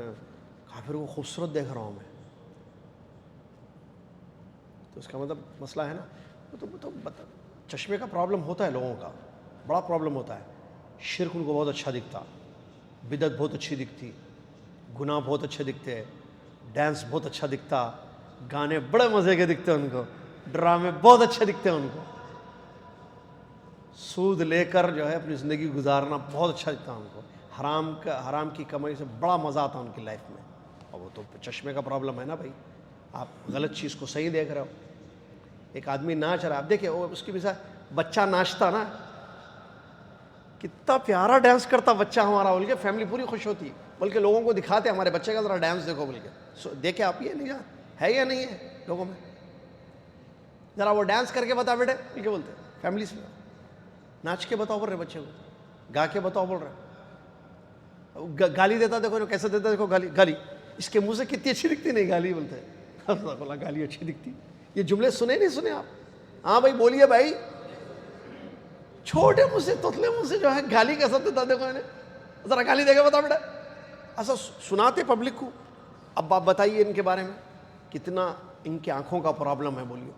کافر کو خوبصورت دیکھ رہا ہوں میں، تو اس کا مطلب مسئلہ ہے نا. تو چشمے کا پرابلم ہوتا ہے لوگوں کا، بڑا پرابلم ہوتا ہے. شرک ان کو بہت اچھا دکھتا، بدعت بہت اچھی دکھتی، گناہ بہت اچھے دکھتے، ڈانس بہت اچھا دکھتا، گانے بڑے مزے کے دکھتے ان کو، ڈرامے بہت اچھے دکھتے ان کو، سود لے کر جو ہے اپنی زندگی گزارنا بہت اچھا دکھتا ان کو، حرام کی کمائی سے بڑا مزہ آتا ان کی لائف میں. اور وہ تو چشمے کا پرابلم ہے نا بھائی، آپ غلط چیز کو صحیح دیکھ رہے ہو. ایک آدمی ناچ رہا ہے، آپ دیکھیں وہ اس کی مثال، بچہ ناچتا نا، کتنا پیارا ڈانس کرتا بچہ ہمارا، بول کے فیملی پوری خوش ہوتی، بلکہ لوگوں کو دکھاتے ہمارے بچے کا ذرا ڈانس دیکھو بول کے. دیکھے آپ یہ نہیں ہے یا نہیں ہے لوگوں میں، ذرا وہ ڈانس کر کے بتا بیٹے بول کے بولتے فیملیز میں. ناچ کے بتاؤ بول رہے بچے کو، گا کے بتاؤ بول رہے. گالی دیتا دیکھو کیسے دیتا، دیکھو گالی اس کے منہ سے کتنی اچھی دکھتی، نہیں گالی بولتے ہیں گالی اچھی دکھتی. یہ جملے سنے نہیں سنے آپ؟ ہاں بھائی بولیے بھائی. چھوٹے منہ سے توتلے منہ سے جو ہے گالی کیسا دیتا دیکھو انہیں، ذرا گالی دے کے بتا بیٹا. ایسا سناتے پبلک کو. اب آپ بتائیے ان کے بارے میں کتنا ان کی آنکھوں کا پرابلم ہے. بولیے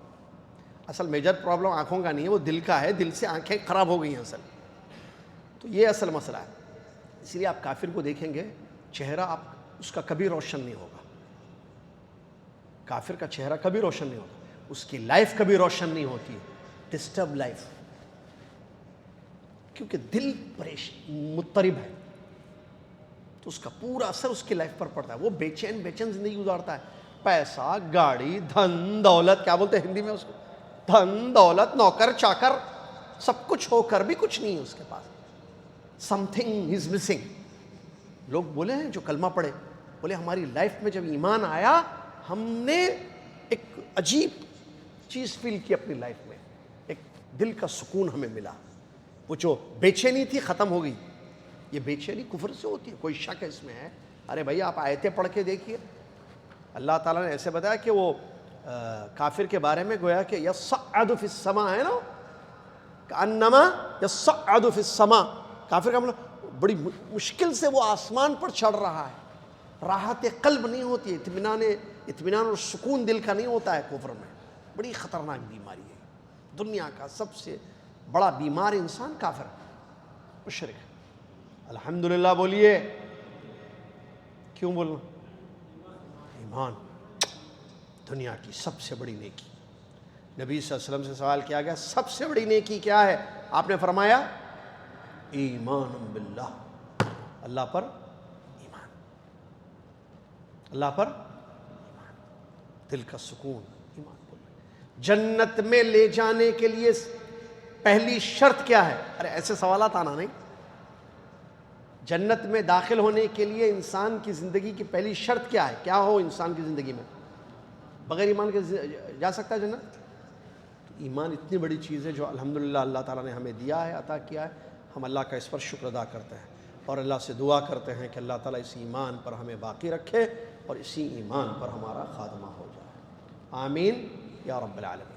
اصل میجر پرابلم آنکھوں کا نہیں ہے، وہ دل کا ہے، دل سے آنکھیں خراب ہو گئی ہیں اصل. تو یہ اصل مسئلہ ہے. اس لیے آپ کافر کو دیکھیں گے چہرہ آپ اس کا کبھی روشن نہیں ہوگا. کافر کا چہرہ کبھی روشن نہیں ہوگا، اس کی لائف کبھی روشن نہیں ہوتی ہے، ڈسٹرب لائف، کیونکہ دل مضطرب ہے. تو اس کا پورا اثر اس کی لائف پر پڑتا ہے. وہ بے چین زندگی گزارتا ہے. پیسہ، گاڑی، دھن دولت، کیا بولتے ہیں ہندی میں اس کو، دھن دولت، نوکر چاکر، سب کچھ ہو کر بھی کچھ نہیں ہے اس کے پاس. Some thing is missing. لوگ بولے ہیں جو کلمہ پڑھے، بولے ہماری لائف میں جب ایمان آیا ہم نے ایک عجیب چیز فیل کی اپنی لائف میں، ایک دل کا سکون ہمیں ملا. وہ جو بے چینی تھی ختم ہو گئی. یہ بے چینی کفر سے ہوتی ہے، کوئی شک اس میں ہے؟ ارے بھائی آپ آیتیں پڑھ کے دیکھیے، اللہ تعالیٰ نے ایسے بتایا کہ وہ کافر کے بارے میں گویا کہ یصعد فی السماء ہے نا، کأنما یصعد فی السماء. کافر کا مطلب بڑی مشکل سے وہ آسمان پر چڑھ رہا ہے. راحت قلب نہیں ہوتی، اطمینان اور سکون دل کا نہیں ہوتا ہے کفر میں. بڑی خطرناک بیماری ہے. دنیا کا سب سے بڑا بیمار انسان کافر مشرک. الحمدللہ بولیے. کیوں بولنا؟ ایمان دنیا کی سب سے بڑی نیکی. نبی صلی اللہ علیہ وسلم سے سوال کیا گیا سب سے بڑی نیکی کیا ہے؟ آپ نے فرمایا ایمان باللہ، اللہ پر ایمان، اللہ پر ایمان. دل کا سکون ایمان بولنا. جنت میں لے جانے کے لیے پہلی شرط کیا ہے؟ ارے ایسے سوالات آنا نہیں. جنت میں داخل ہونے کے لیے انسان کی زندگی کی پہلی شرط کیا ہے؟ کیا ہو انسان کی زندگی میں؟ بغیر ایمان کے جا سکتا ہے جنت؟ ایمان اتنی بڑی چیز ہے جو الحمدللہ اللہ تعالیٰ نے ہمیں دیا ہے، عطا کیا ہے. ہم اللہ کا اس پر شکر ادا کرتے ہیں اور اللہ سے دعا کرتے ہیں کہ اللہ تعالیٰ اس ایمان پر ہمیں باقی رکھے اور اسی ایمان پر ہمارا خاتمہ ہو جائے. آمین یا رب العالمین.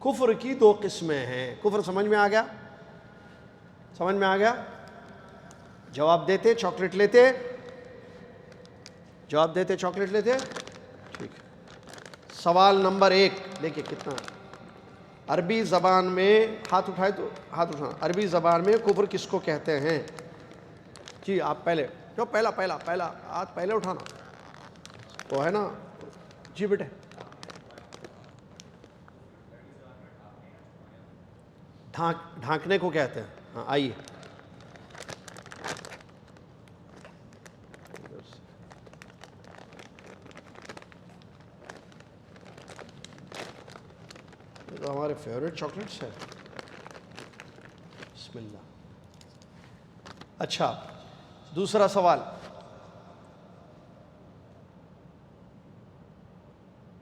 کفر کی دو قسمیں ہیں. کفر سمجھ میں آ گیا؟ سمجھ میں آ گیا؟ جواب دیتے چاکلیٹ لیتے؟ جواب دیتے چاکلیٹ لیتے؟ ٹھیک ہے. سوال نمبر 1 دیکھیں کتنا عربی زبان میں، ہاتھ اٹھائے تو ہاتھ اٹھانا. عربی زبان میں کفر کس کو کہتے ہیں؟ جی آپ پہلے جو پہلا ہاتھ پہلے اٹھانا وہ ہے نا. جی بیٹے. ڈھانکنے کو کہتے ہیں. ہاں آئیے. تو ہمارے فیوریٹ چاکلیٹس ہیں. بسم اللہ. اچھا دوسرا سوال،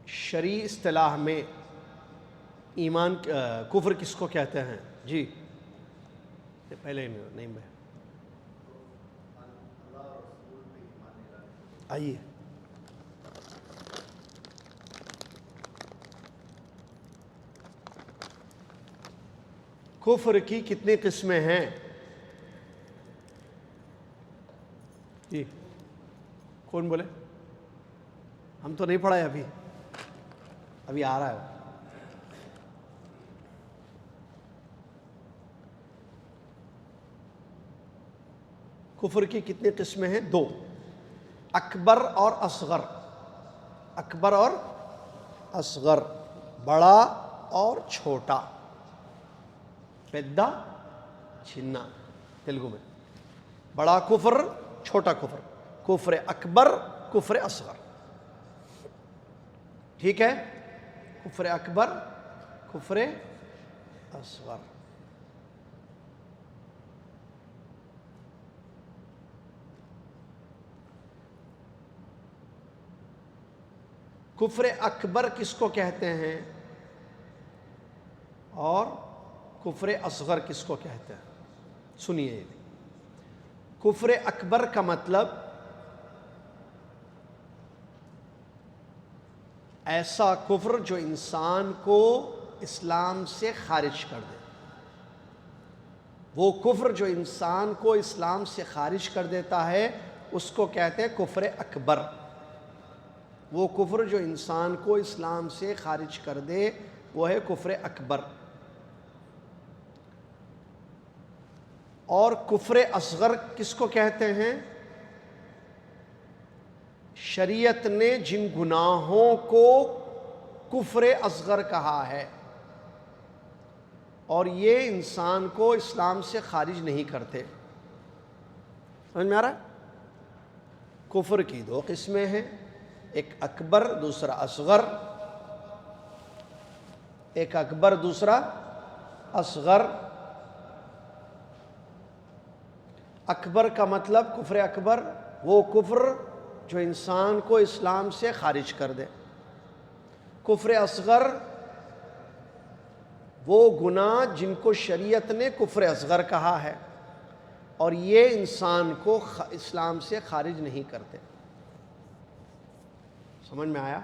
شرعی اصطلاح میں ایمان کفر کس کو کہتے ہیں؟ جی پہلے نہیں میں آئیے. کفر کی کتنی قسمیں ہیں؟ جی کون بولے؟ ہم تو نہیں پڑھائے ابھی آ رہا ہے. کفر کی کتنی قسمیں ہیں؟ 2. اکبر اور اصغر. اکبر اور اصغر، بڑا اور چھوٹا. پیدا چھنا تیلگو میں. بڑا کفر، چھوٹا کفر. کفر اکبر، کفر اصغر. ٹھیک ہے؟ کفر اکبر، کفر اصغر. کفر اکبر کس کو کہتے ہیں اور کفر اصغر کس کو کہتے ہیں؟ سنیے. کفر اکبر کا مطلب ایسا کفر جو انسان کو اسلام سے خارج کر دے. وہ کفر جو انسان کو اسلام سے خارج کر دیتا ہے اس کو کہتے ہیں کفر اکبر. وہ کفر جو انسان کو اسلام سے خارج کر دے وہ ہے کفر اکبر. اور کفر اصغر کس کو کہتے ہیں؟ شریعت نے جن گناہوں کو کفر اصغر کہا ہے اور یہ انسان کو اسلام سے خارج نہیں کرتے. سمجھ میں آ رہا ہے؟ کفر کی 2 قسمیں ہیں، ایک اکبر دوسرا اصغر. ایک اکبر دوسرا اصغر. اکبر کا مطلب کفر اکبر وہ کفر جو انسان کو اسلام سے خارج کر دے. کفر اصغر وہ گناہ جن کو شریعت نے کفر اصغر کہا ہے اور یہ انسان کو اسلام سے خارج نہیں کرتے. سمجھ میں آیا؟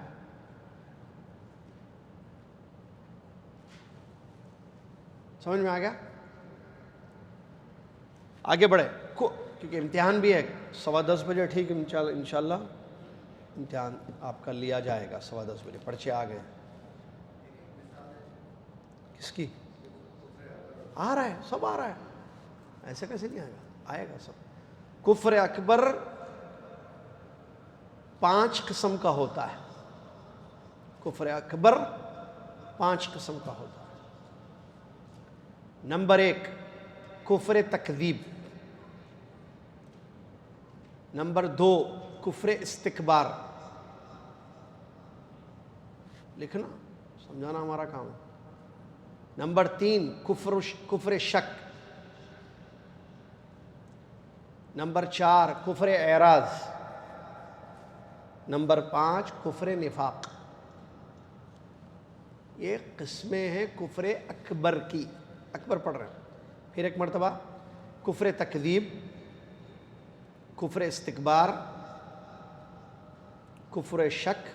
سمجھ میں آ گیا؟ آگے بڑھے کیونکہ امتحان بھی ہے 10:15 بجے. ٹھیک ہے انشاءاللہ امتحان آپ کا لیا جائے گا 10:15 بجے. پرچے آ گئے. کس کی؟ آ رہا ہے، سب آ رہا ہے. ایسے کیسے نہیں آئے گا؟ آئے گا سب. کفر اکبر 5 قسم کا ہوتا ہے. کفر اکبر 5 قسم کا ہوتا ہے. نمبر 1 کفر تکذیب. نمبر 2 کفر استکبار. لکھنا سمجھانا ہمارا کام ہے. نمبر 3 کفر شک. نمبر 4 کفر اعراض. نمبر 5 کفر نفاق. یہ قسمیں ہیں کفر اکبر کی. اکبر پڑھ رہے ہیں پھر ایک مرتبہ. کفر تکذیب، کفر استکبار، کفر شک،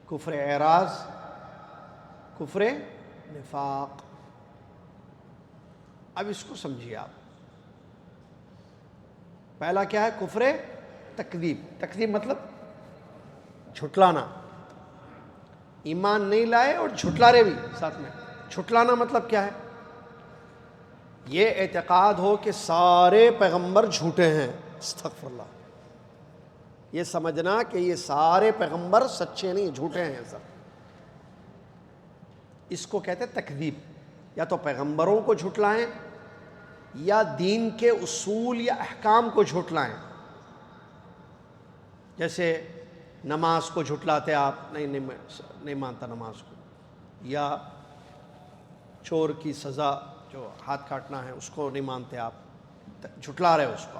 کفر اعراض، کفر نفاق. اب اس کو سمجھیے آپ. پہلا کیا ہے؟ کفر تکذیب. تکذیب مطلب جھٹلانا. ایمان نہیں لائے اور جھٹلا رہے بھی ساتھ میں. جھٹلانا مطلب کیا ہے؟ یہ اعتقاد ہو کہ سارے پیغمبر جھوٹے ہیں. استغفر اللہ. یہ سمجھنا کہ یہ سارے پیغمبر سچے نہیں، جھوٹے ہیں سب. اس کو کہتے ہیں تکذیب. یا تو پیغمبروں کو جھٹلائیں یا دین کے اصول یا احکام کو جھٹلائیں. جیسے نماز کو جھٹلاتے آپ، نہیں مانتا نماز کو. یا چور کی سزا جو ہاتھ کاٹنا ہے اس کو نہیں مانتے آپ، جھٹلا رہے اس کو.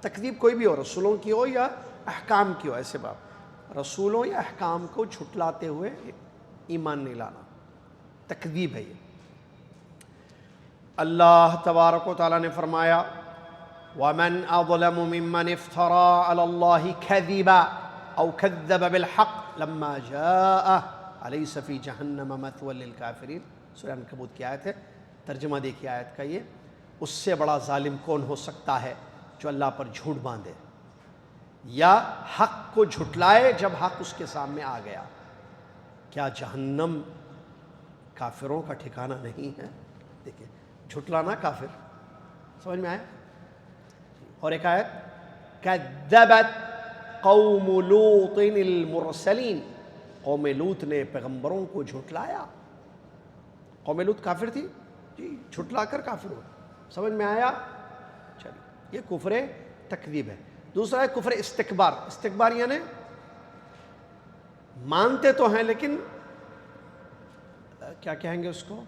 تکذیب کوئی بھی ہو، رسولوں کی ہو یا احکام کی ہو. ایسے بات رسولوں یا احکام کو جھٹلاتے ہوئے ایمان نہیں لانا تکذیب ہے. یہ اللہ تبارک و تعالیٰ نے فرمایا وَمَنْ أَظْلَمُ مِمَّنِ افْتَرَىٰ عَلَى اللَّهِ كَذِبًا أَوْ كَذَّبَ بِالْحَقِّ لَمَّا جَاءَهُ أَلَيْسَ فِي جَهَنَّمَ مَثْوًى لِلْكَافِرِينَ. سورہ عنکبوت کی آیت ہے. ترجمہ دیکھیے آیت کا. یہ اس سے بڑا ظالم کون ہو سکتا ہے جو اللہ پر جھوٹ باندھے یا حق کو جھٹلائے جب حق اس کے سامنے آ گیا. کیا جہنم کافروں کا ٹھکانہ نہیں ہے؟ دیکھیں جھٹلانا کافر. سمجھ میں آیا؟ اور ایک آیت کذبت قوم لوط المرسلین. قوم لوط نے پیغمبروں کو جھٹلایا. قوم لوط کافر تھی جی، جھٹلا کر کافر ہو. سمجھ میں آیا؟ چلیے یہ کفر تکذیب ہے. دوسرا ہے کفر استکبار. استکبار یعنی مانتے تو ہیں لیکن کیا کہیں گے اس کو،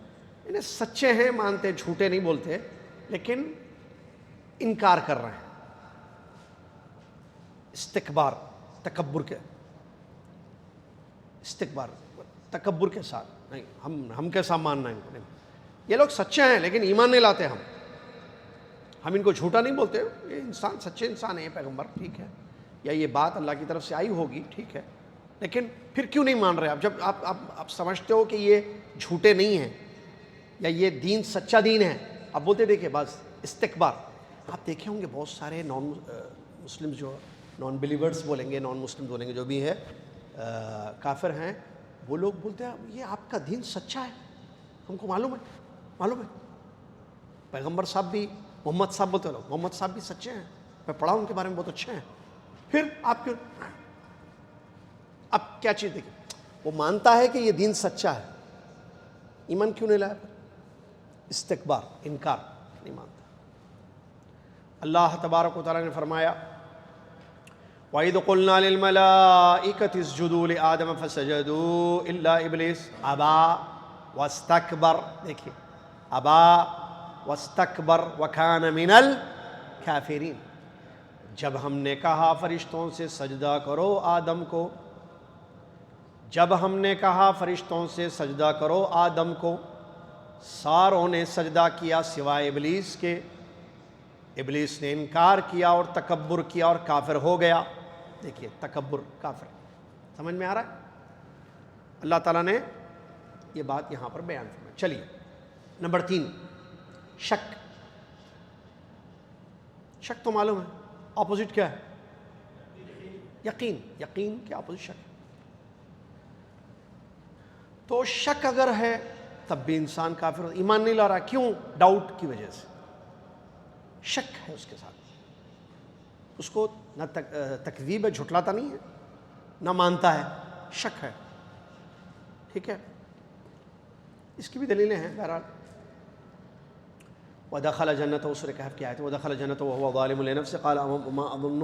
یعنی سچے ہیں، مانتے، جھوٹے نہیں بولتے، لیکن انکار کر رہے ہیں. استکبار تکبر کے، استکبار تکبر کے ساتھ نہیں، ہم کیسا ماننا ہے ان کو. یہ لوگ سچے ہیں لیکن ایمان نہیں لاتے. ہم ان کو جھوٹا نہیں بولتے. یہ انسان سچے انسان ہیں، پیغمبر ٹھیک ہے، یا یہ بات اللہ کی طرف سے آئی ہوگی ٹھیک ہے، لیکن پھر کیوں نہیں مان رہے آپ؟ جب آپ سمجھتے ہو کہ یہ جھوٹے نہیں ہیں یا یہ دین سچا دین ہے، آپ بولتے دیکھیں بس استکبار. آپ دیکھے ہوں گے بہت سارے نان مسلم جو نان بلیورز بولیں گے، نان مسلم بولیں گے، جو بھی ہے کافر ہیں، وہ لوگ بولتے ہیں یہ آپ کا دین سچا ہے، ہم کو معلوم ہے. پیغمبر صاحب بھی، محمد صاحب بولتے ہیں لوگ، محمد صاحب بھی سچے ہیں، میں پڑھا ان کے بارے میں بہت اچھے ہیں. پھر آپ کیوں؟ اب کیا چیز دیکھیں، وہ مانتا ہے کہ یہ دین سچا ہے، ایمان کیوں نہیں لایا؟ استکبار، انکار، نہیں مانتا. اللہ تبارک و تعالیٰ نے فرمایا وَإِذْ قُلْنَا لِلْمَلَائِكَةِ اسْجُدُوا لِآدَمَ فَسَجَدُوا إِلَّا إِبْلِيسَ أَبَى وَاسْتَكْبَرَ. دیکھیے أَبَى وَاسْتَكْبَرَ وَكَانَ مِنَ الْكَافِرِينَ. جب ہم نے کہا فرشتوں سے سجدہ کرو آدم کو، جب ہم نے کہا فرشتوں سے سجدہ کرو آدم کو، ساروں نے سجدہ کیا سوائے ابلیس کے. ابلیس نے انکار کیا اور تکبر کیا اور کافر ہو گیا. دیکھیے تکبر، کافر. سمجھ میں آ رہا ہے؟ اللہ تعالیٰ نے یہ بات یہاں پر بیان فرمائی. چلیے نمبر 3 شک. شک تو معلوم ہے اپوزٹ کیا ہے؟ یقین. یقین کے اپوزٹ شک. تو شک اگر ہے تب بھی انسان کافر، ایمان نہیں لا رہا. کیوں؟ ڈاؤٹ کی وجہ سے. شک ہے اس کے ساتھ. اس کو نہ تکذیب ہے، جھٹلاتا نہیں ہے، نہ مانتا ہے، شک ہے. ٹھیک ہے، اس کی بھی دلیلیں ہیں. بہرحال وَدَخَلَ جَنَّتَهُ، سورہ کہف کی آیت ہے، وَدَخَلَ جَنَّتَهُ وَهُوَ ظَالِمٌ لِنَفْسِهِ قَالَ مَا أَظُنُّ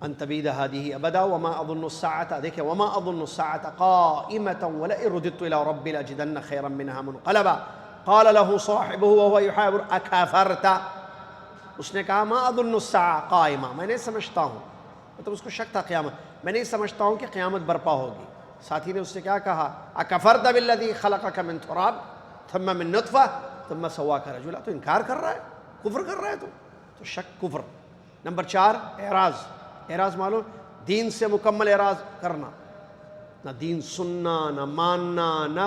ان تبید هذه ابدا وما اظن الساعه، دیکھیں وما اظن الساعه قائمه ولئن رددت الى ربي لاجدن خيرا منها منقلبا قال له صاحبه وهو يحاور اكفرت، اس نے کہا ما اظن الساعه قائمه، میں نہیں سمجھتا ہوں، مطلب اس کو شک تھا قیامت، میں نہیں سمجھتا ہوں کہ قیامت برپا ہوگی. ساتھی نے اس سے کیا کہا؟ اکفرت بالذی خلقک من تراب ثم من نطفہ ثم سواک رجلا، تو انکار کر رہا ہے، کفر کر رہا ہے تو شک کفر. نمبر 4 اعراض. اعراض معلوم دین سے مکمل اعراض کرنا، نہ دین سننا، نہ ماننا، نہ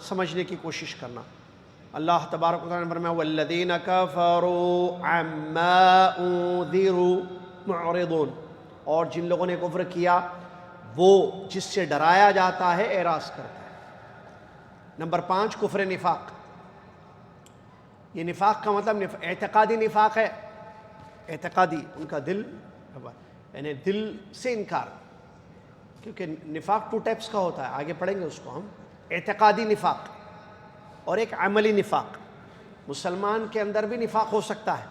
سمجھنے کی کوشش کرنا. اللہ تبارک و تعالیٰ نے فرمایا والذین کفروا عما انذروا معرضون، اور جن لوگوں نے کفر کیا وہ جس سے ڈرایا جاتا ہے اعراض کرتا ہے. نمبر 5 کفر نفاق. یہ نفاق کا مطلب اعتقادی نفاق ہے، اعتقادی، ان کا دل یعنی دل سے انکار، کیونکہ نفاق 2 ٹائپس کا ہوتا ہے، آگے پڑھیں گے اس کو ہم. اعتقادی نفاق اور ایک عملی نفاق. مسلمان کے اندر بھی نفاق ہو سکتا ہے،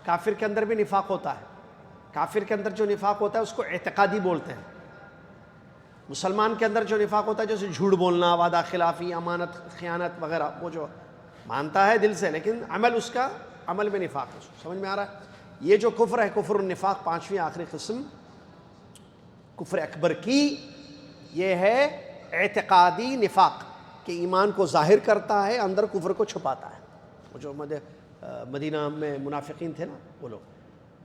کافر کے اندر بھی نفاق ہوتا ہے. کافر کے اندر جو نفاق ہوتا ہے اس کو اعتقادی بولتے ہیں. مسلمان کے اندر جو نفاق ہوتا ہے جیسے جھوٹ بولنا، وعدہ خلافی، امانت خیانت وغیرہ، وہ جو مانتا ہے دل سے لیکن عمل اس کا عمل میں نفاق ہے. سمجھ میں آ رہا ہے؟ یہ جو کفر ہے کفر النفاق، 5ویں آخری قسم کفر اکبر کی، یہ ہے اعتقادی نفاق کہ ایمان کو ظاہر کرتا ہے، اندر کفر کو چھپاتا ہے. وہ جو مدینہ میں منافقین تھے نا وہ لوگ،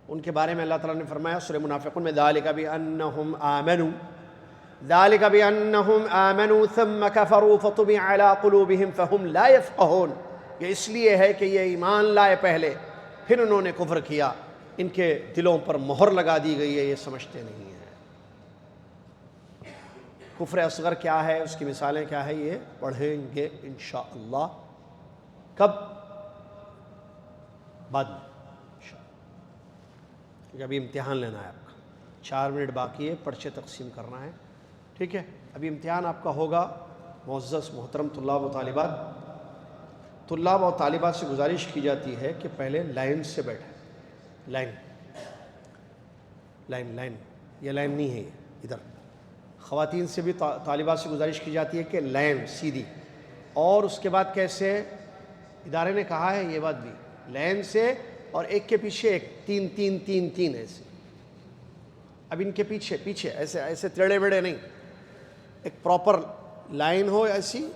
ان کے بارے میں اللہ تعالیٰ نے فرمایا سورہ منافقون میں ذالک بأنہم آمنوا، ذالک بأنہم آمنوا ثم کفروا فطبع علی قلوبہم فہم لا یفقہون، یہ اس لیے ہے کہ یہ ایمان لائے پہلے پھر انہوں نے کفر کیا، ان کے دلوں پر مہر لگا دی گئی ہے، یہ سمجھتے نہیں ہیں. کفر اصغر کیا ہے، اس کی مثالیں کیا ہے، یہ پڑھیں گے انشاءاللہ. کب؟ بعد میں کیونکہ ابھی امتحان لینا ہے آپ کا. 4 منٹ باقی ہے، پرچے تقسیم کرنا ہے، ٹھیک ہے. ابھی امتحان آپ کا ہوگا. معزز محترم طلاب و طالبات، طلاب اور طالبات سے گزارش کی جاتی ہے کہ پہلے لائن سے بیٹھیں. لائن لائن لائن یہ لائن نہیں ہے، یہ ادھر. خواتین سے بھی طالبات سے گزارش کی جاتی ہے کہ لائن سیدھی، اور اس کے بعد کیسے ادارے نے کہا ہے یہ بات بھی، لائن سے اور ایک کے پیچھے ایک، 3 3 3 3 ایسے. اب ان کے پیچھے پیچھے ایسے ایسے ٹیڑھے بیڑے نہیں، ایک پراپر لائن ہو ایسی،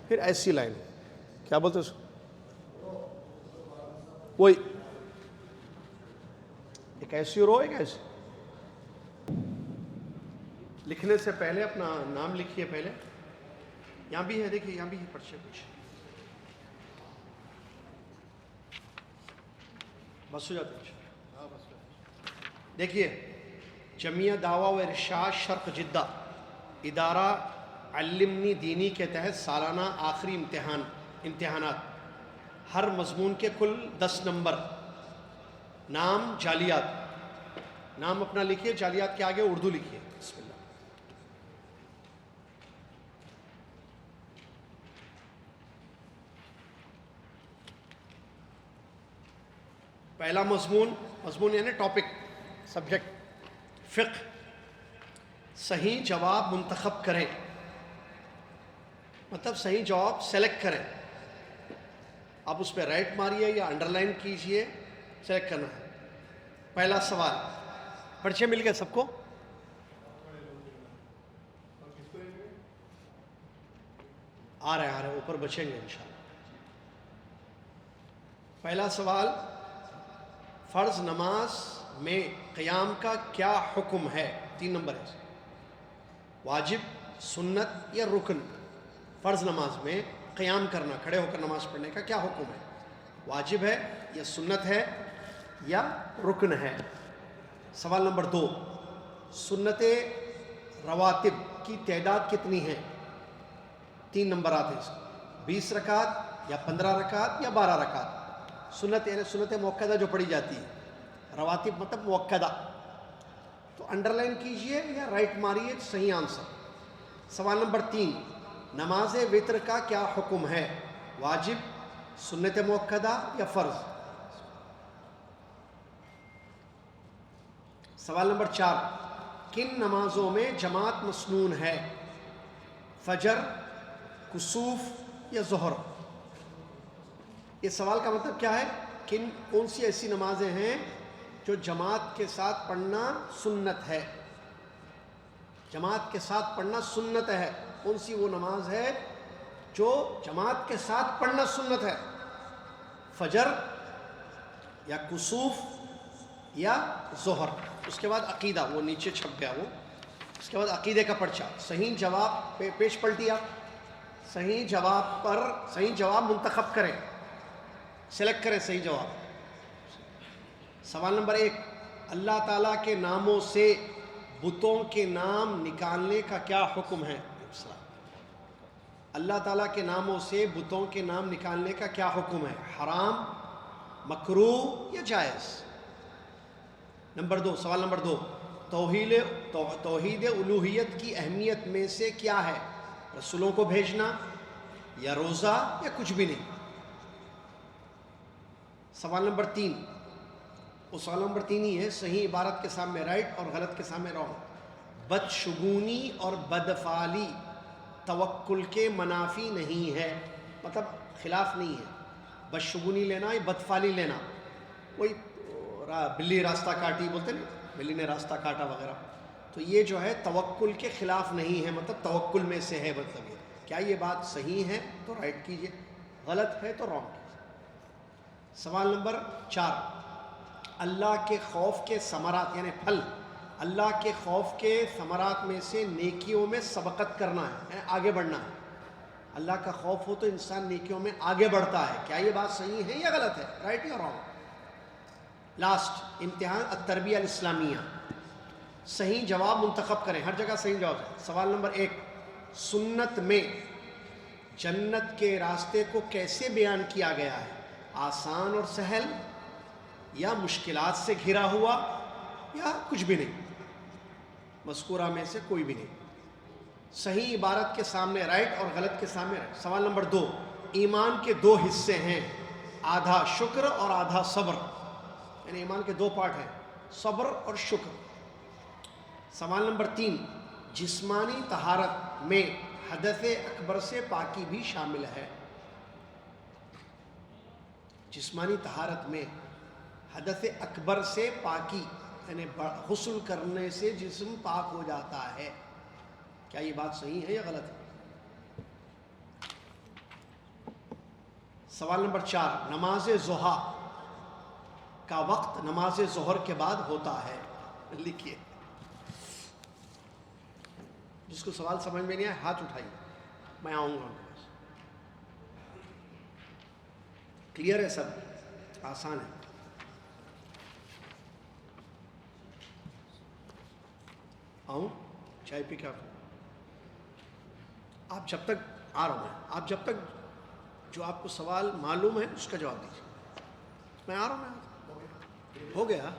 پھر ایسی لائن ہو. کیا بولتے اس کو؟ وہی ایک ایسی رو ایک ایسی. لکھنے سے پہلے اپنا نام لکھیے پہلے. یہاں بھی ہے، دیکھیے یہاں بھی ہے پرچے پیچھے. بس ہو جاتا ہے. دیکھیے جمعیہ دعویٰ و ارشاد شرق جدہ ادارہ علمنی دینی کے تحت سالانہ آخری امتحانات، ہر مضمون کے کل 10 نمبر. نام جعلیات، نام اپنا لکھیے، جعلیات کے آگے اردو لکھیے. بسم اللہ. پہلا مضمون یعنی ٹاپک، سبجیکٹ، فقہ. صحیح جواب منتخب کریں، مطلب صحیح جواب سلیکٹ کریں. آپ اس پہ رائٹ ماریے یا انڈر لائن کیجئے، سلیکٹ کرنا ہے. پہلا سوال، پرچے مل گئے سب کو؟ آ رہے اوپر بچیں گے انشاءاللہ. پہلا سوال، فرض نماز میں قیام کا کیا حکم ہے؟ 3 نمبر ہے. واجب، سنت یا رکن؟ فرض نماز میں قیام کرنا، کھڑے ہو کر نماز پڑھنے کا کیا حکم ہے؟ واجب ہے یا سنت ہے یا رکن ہے؟ سوال نمبر 2، سنت رواتب کی تعداد کتنی ہے؟ 3 نمبرات ہیں اس کو، 20 رکعت یا 15 رکعت یا 12 رکعت. سنت یعنی سنت موقدہ جو پڑھی جاتی ہے، رواتب مطلب موقدہ. تو انڈر لائن کیجئے یا رائٹ ماریے، صحیح آنسر. سوال نمبر 3، نماز وتر کا کیا حکم ہے؟ واجب، سنت موقدہ یا فرض؟ سوال نمبر 4، کن نمازوں میں جماعت مسنون ہے؟ فجر، کسوف یا ظہر؟ یہ سوال کا مطلب کیا ہے؟ کون سی ایسی نمازیں ہیں جو جماعت کے ساتھ پڑھنا سنت ہے؟ جماعت کے ساتھ پڑھنا سنت ہے، کون سی وہ نماز ہے جو جماعت کے ساتھ پڑھنا سنت ہے؟ فجر یا کسوف یا ظہر؟ اس کے بعد عقیدہ، وہ نیچے چھپ گیا وہ، اس کے بعد عقیدے کا پرچہ۔ صحیح جواب پیش پلٹی، آپ صحیح جواب پر صحیح جواب منتخب کریں، سلیکٹ کریں صحیح جواب۔ سوال نمبر 1، اللہ تعالیٰ کے ناموں سے بتوں کے نام نکالنے کا کیا حکم ہے؟ اللہ تعالیٰ کے ناموں سے بتوں کے نام نکالنے کا کیا حکم ہے؟ حرام، مکروہ یا جائز؟ نمبر 2، سوال نمبر 2، توحید الوہیت کی اہمیت میں سے کیا ہے؟ رسولوں کو بھیجنا یا روزہ یا کچھ بھی نہیں؟ سوال نمبر 3، وہ سوال نمبر 3 ہی ہے، صحیح عبارت کے سامنے رائٹ اور غلط کے سامنے رانگ۔ بدشگونی اور بدفعالی توکل کے منافی نہیں ہے، مطلب خلاف نہیں ہے۔ بدشگونی لینا یا بدفعالی لینا، وہی بلی راستہ کاٹی بولتے نا، بلی نے راستہ کاٹا وغیرہ، تو یہ جو ہے توکل کے خلاف نہیں ہے، مطلب توکل میں سے ہے۔ مطلب یہ کیا یہ بات صحیح ہے تو رائٹ کیجئے، غلط ہے تو رانگ کیجئے۔ سوال نمبر 4، اللہ کے خوف کے ثمرات یعنی پھل، اللہ کے خوف کے ثمرات میں سے نیکیوں میں سبقت کرنا ہے، یعنی آگے بڑھنا ہے۔ اللہ کا خوف ہو تو انسان نیکیوں میں آگے بڑھتا ہے، کیا یہ بات صحیح ہے یا غلط ہے؟ رائٹ یا رانگ؟ لاسٹ امتحان التربیہ الاسلامیہ، صحیح جواب منتخب کریں، ہر جگہ صحیح جواب ہے۔ سوال نمبر 1، سنت میں جنت کے راستے کو کیسے بیان کیا گیا ہے؟ آسان اور سہل، یا مشکلات سے گھرا ہوا، یا کچھ بھی نہیں؟ مذکورہ میں سے کوئی بھی نہیں۔ صحیح عبارت کے سامنے رائٹ اور غلط کے سامنے رائٹ۔ سوال نمبر 2، ایمان کے 2 حصے ہیں، آدھا شکر اور آدھا صبر، یعنی ایمان کے 2 پارٹ ہیں، صبر اور شکر۔ سوال نمبر 3، جسمانی طہارت میں حدث اکبر سے پاکی بھی شامل ہے؟ جسمانی طہارت میں حدث اکبر سے پاکی یعنی غسل کرنے سے جسم پاک ہو جاتا ہے، کیا یہ بات صحیح ہے یا غلط ہے؟ سوال نمبر 4، نماز ضحیٰ کا وقت نماز ظہر کے بعد ہوتا ہے؟ لکھیے، جس کو سوال سمجھ میں نہیں آئے ہاتھ اٹھائیے، میں آؤں گا ان کے پاس۔ کلیئر ہے سب؟ آسان ہے۔ آؤں چائے پی کے آپ جب تک آ رہا ہوں، آپ جب تک جو آپ کو سوال معلوم ہے اس کا جواب دیجیے، میں آ رہا ہوں۔ ہو گیا؟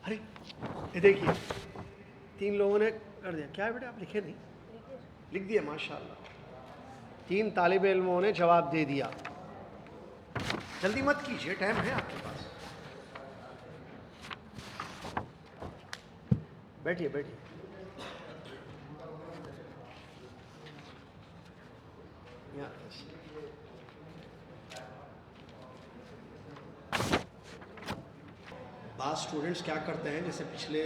ارے یہ دیکھیے 3 لوگوں نے کر دیا، کیا ہے بیٹا آپ لکھے نہیں؟ لکھ دیا، ماشاء اللہ 3 طالب علموں نے جواب دے دیا۔ جلدی مت کیجیے، ٹائم ہے آپ کے پاس، بیٹھیے بیٹھیے۔ بعض اسٹوڈنٹس کیا کرتے ہیں، جیسے پچھلے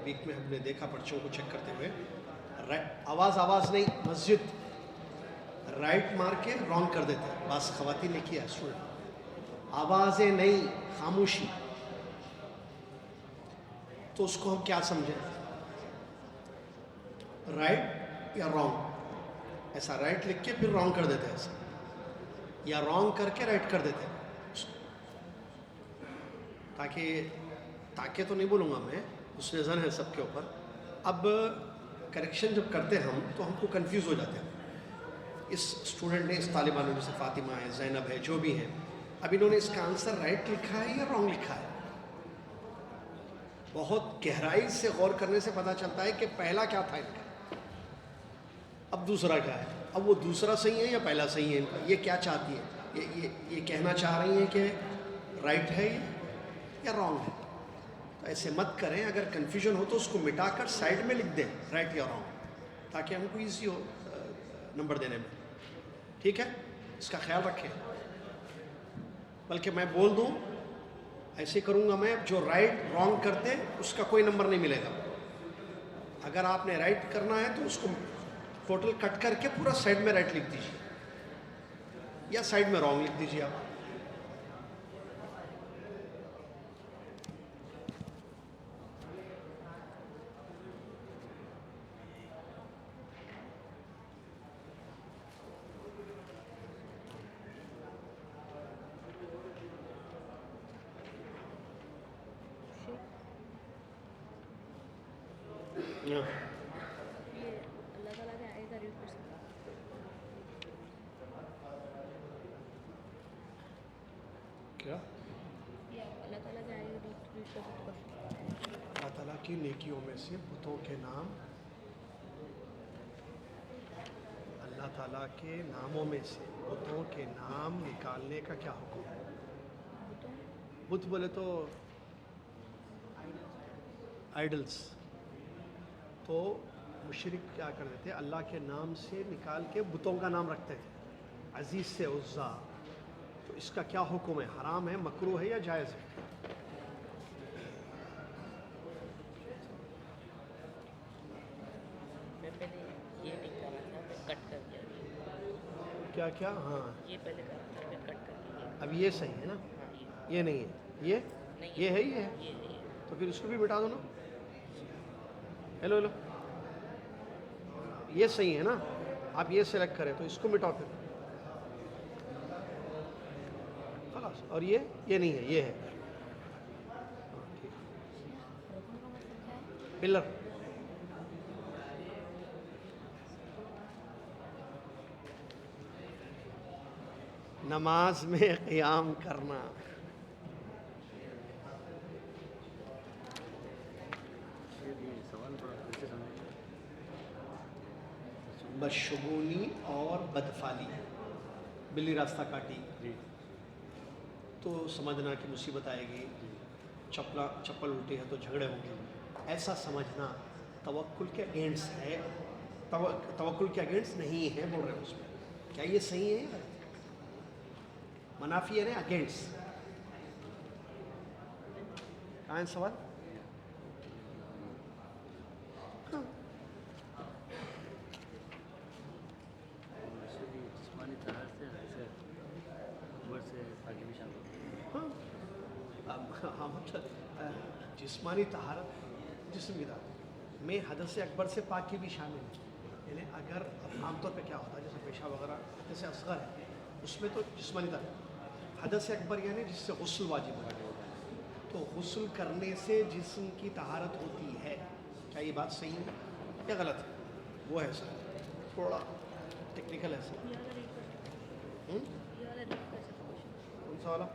ویک میں ہم نے دیکھا پرچوں کو چیک کرتے ہوئے، آواز نہیں، مسجد رائٹ مار کے رانگ کر دیتے ہیں۔ بعض خواتین نے کیا، اسٹوڈنٹ آوازیں نہیں، خاموشی، تو اس کو ہم کیا سمجھیں؟ رائٹ یا رانگ؟ ایسا رائٹ لکھ کے پھر رانگ کر دیتے ہیں ایسا، یا رانگ کر کے رائٹ کر دیتے ہیں، تاکہ تو نہیں بولوں گا میں، اس نے زن ہے سب کے اوپر۔ اب کریکشن جب کرتے ہیں ہم تو ہم کو کنفیوز ہو جاتے ہیں۔ اس اسٹوڈنٹ نے، اس طالبہ نے، جیسے فاطمہ ہے، زینب ہے، جو بھی ہے، اب انہوں نے اس کا آنسر رائٹ لکھا ہے یا رانگ لکھا ہے؟ بہت گہرائی سے غور کرنے سے پتہ چلتا ہے کہ پہلا کیا تھا ان کا، اب دوسرا کیا ہے، اب وہ دوسرا صحیح ہے یا پہلا صحیح ہے ان کا، یہ کیا چاہتی ہے، یہ کہنا چاہ رہی ہیں کہ رائٹ ہے یا رانگ ہے۔ تو ایسے مت کریں. اگر کنفیوژن ہو تو اس کو مٹا کر سائڈ میں لکھ دیں رائٹ یا رانگ, تاکہ ہم کو ایزی ہو نمبر دینے میں. ٹھیک ہے, اس کا خیال رکھیں. بلکہ میں بول دوں, ایسے کروں گا میں, جو رائٹ رانگ کرتے اس کا کوئی نمبر نہیں ملے گا. اگر آپ نے رائٹ کرنا ہے تو اس کو ٹوٹل کٹ کر کے پورا سائڈ میں رائٹ لکھ دیجیے, یا سائڈ میں رانگ لکھ دیجیے آپ. اللہ تعالیٰ کے آئے گا ریپورٹ کیا اللہ تعالیٰ کے آئے گا ریپورٹ اللہ تعالیٰ کی نیکیوں میں سے بتوں کے نام, اللہ تعالیٰ کے ناموں میں سے بتوں کے نام نکالنے کا کیا حکم ہے؟ بت بولے تو آئیڈلس. تو مشرک کیا کر دیتے, اللہ کے نام سے نکال کے بتوں کا نام رکھتے تھے, عزیز سے عزا. تو اس کا کیا حکم ہے؟ حرام ہے, مکروہ ہے, یا جائز ہے؟ میں پہلے یہ نہیں کرا تھا, میں کٹ کر دیا. کیا کیا؟ ہاں, یہ پہلے کرا تھا, میں کٹ کر دیا. اب یہ صحیح ہے نا, یہ نہیں ہے, یہ نہیں, یہ ہے, یہ ہے, یہ نہیں ہے. تو پھر اس کو بھی مٹا دو نا. ہیلو ہیلو, یہ صحیح ہے نا, آپ یہ سلیکٹ کریں تو اس کو مٹاؤ پھر خلاص. اور یہ نہیں ہے, یہ ہے. پلر, نماز میں قیام کرنا. بدشگونی اور بدفعلی, بلی راستہ کاٹی تو سمجھنا کہ مصیبت آئے گی, چپل الٹی ہے تو جھگڑے ہوں گے, ایسا سمجھنا توکل کے اگینسٹ ہے. توکل کے اگینسٹ نہیں ہے بول رہے ہیں اس میں. کیا یہ صحیح ہے؟ منافی ہے نا, اگینسٹ. کہاں ہے سوال؟ ہاں مطلب جسمانی طہارت جسم کی طہارت میں حدث اکبر سے پاکی بھی شامل ہے. یعنی اگر عام طور پہ کیا ہوتا ہے, جیسے پیشاب وغیرہ حدث اصغر ہے, اس میں تو جسمانی طہارت. حدث اکبر یعنی جس سے غسل واجب ہے, تو غسل کرنے سے جسم کی طہارت ہوتی ہے. کیا یہ بات صحیح ہے یا غلط ہے؟ وہ ہے سر, تھوڑا ٹیکنیکل ہے سر. کون سا والا؟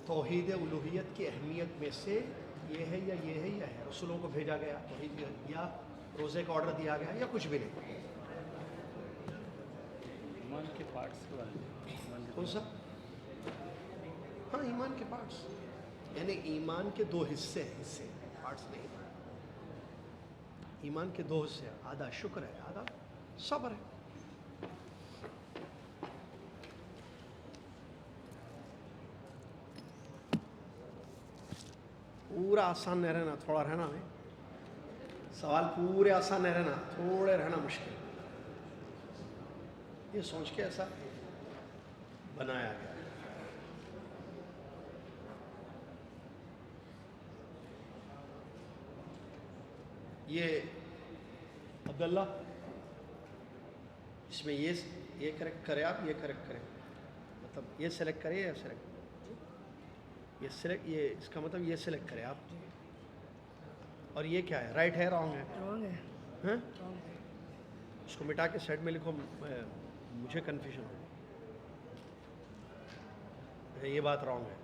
توحید الوہیت کی اہمیت میں سے یہ ہے یا یہ ہے یا ہے. رسولوں کو بھیجا گیا توحید, یا روزے کا آرڈر دیا گیا, یا کچھ بھی نہیں. ایمان کے پارٹس کے بارے میں. کون سا؟ ہاں, ایمان کے پارٹس, یعنی ایمان کے دو حصے پارٹس نہیں. ایمان کے دو حصے, آدھا شکر ہے, آدھا صبر ہے. پورا آسان نہیں رہنا, تھوڑا رہنا ہے. سوال پورے آسان نہیں رہنا, تھوڑے رہنا مشکل. یہ سوچ کے ایسا بنایا گیا. یہ عبداللہ, اس میں یہ کریکٹ کرے آپ, یہ کریکٹ کریں, مطلب یہ سلیکٹ کریں یا سلیکٹ, یہ اس کا مطلب یہ سلیکٹ کریں آپ. اور یہ کیا ہے, رائٹ ہے رانگ ہے؟ رانگ ہے. ہاں, اس کو مٹا کے سائڈ میں لکھو, مجھے کنفیوژن ہو. یہ بات رانگ ہے.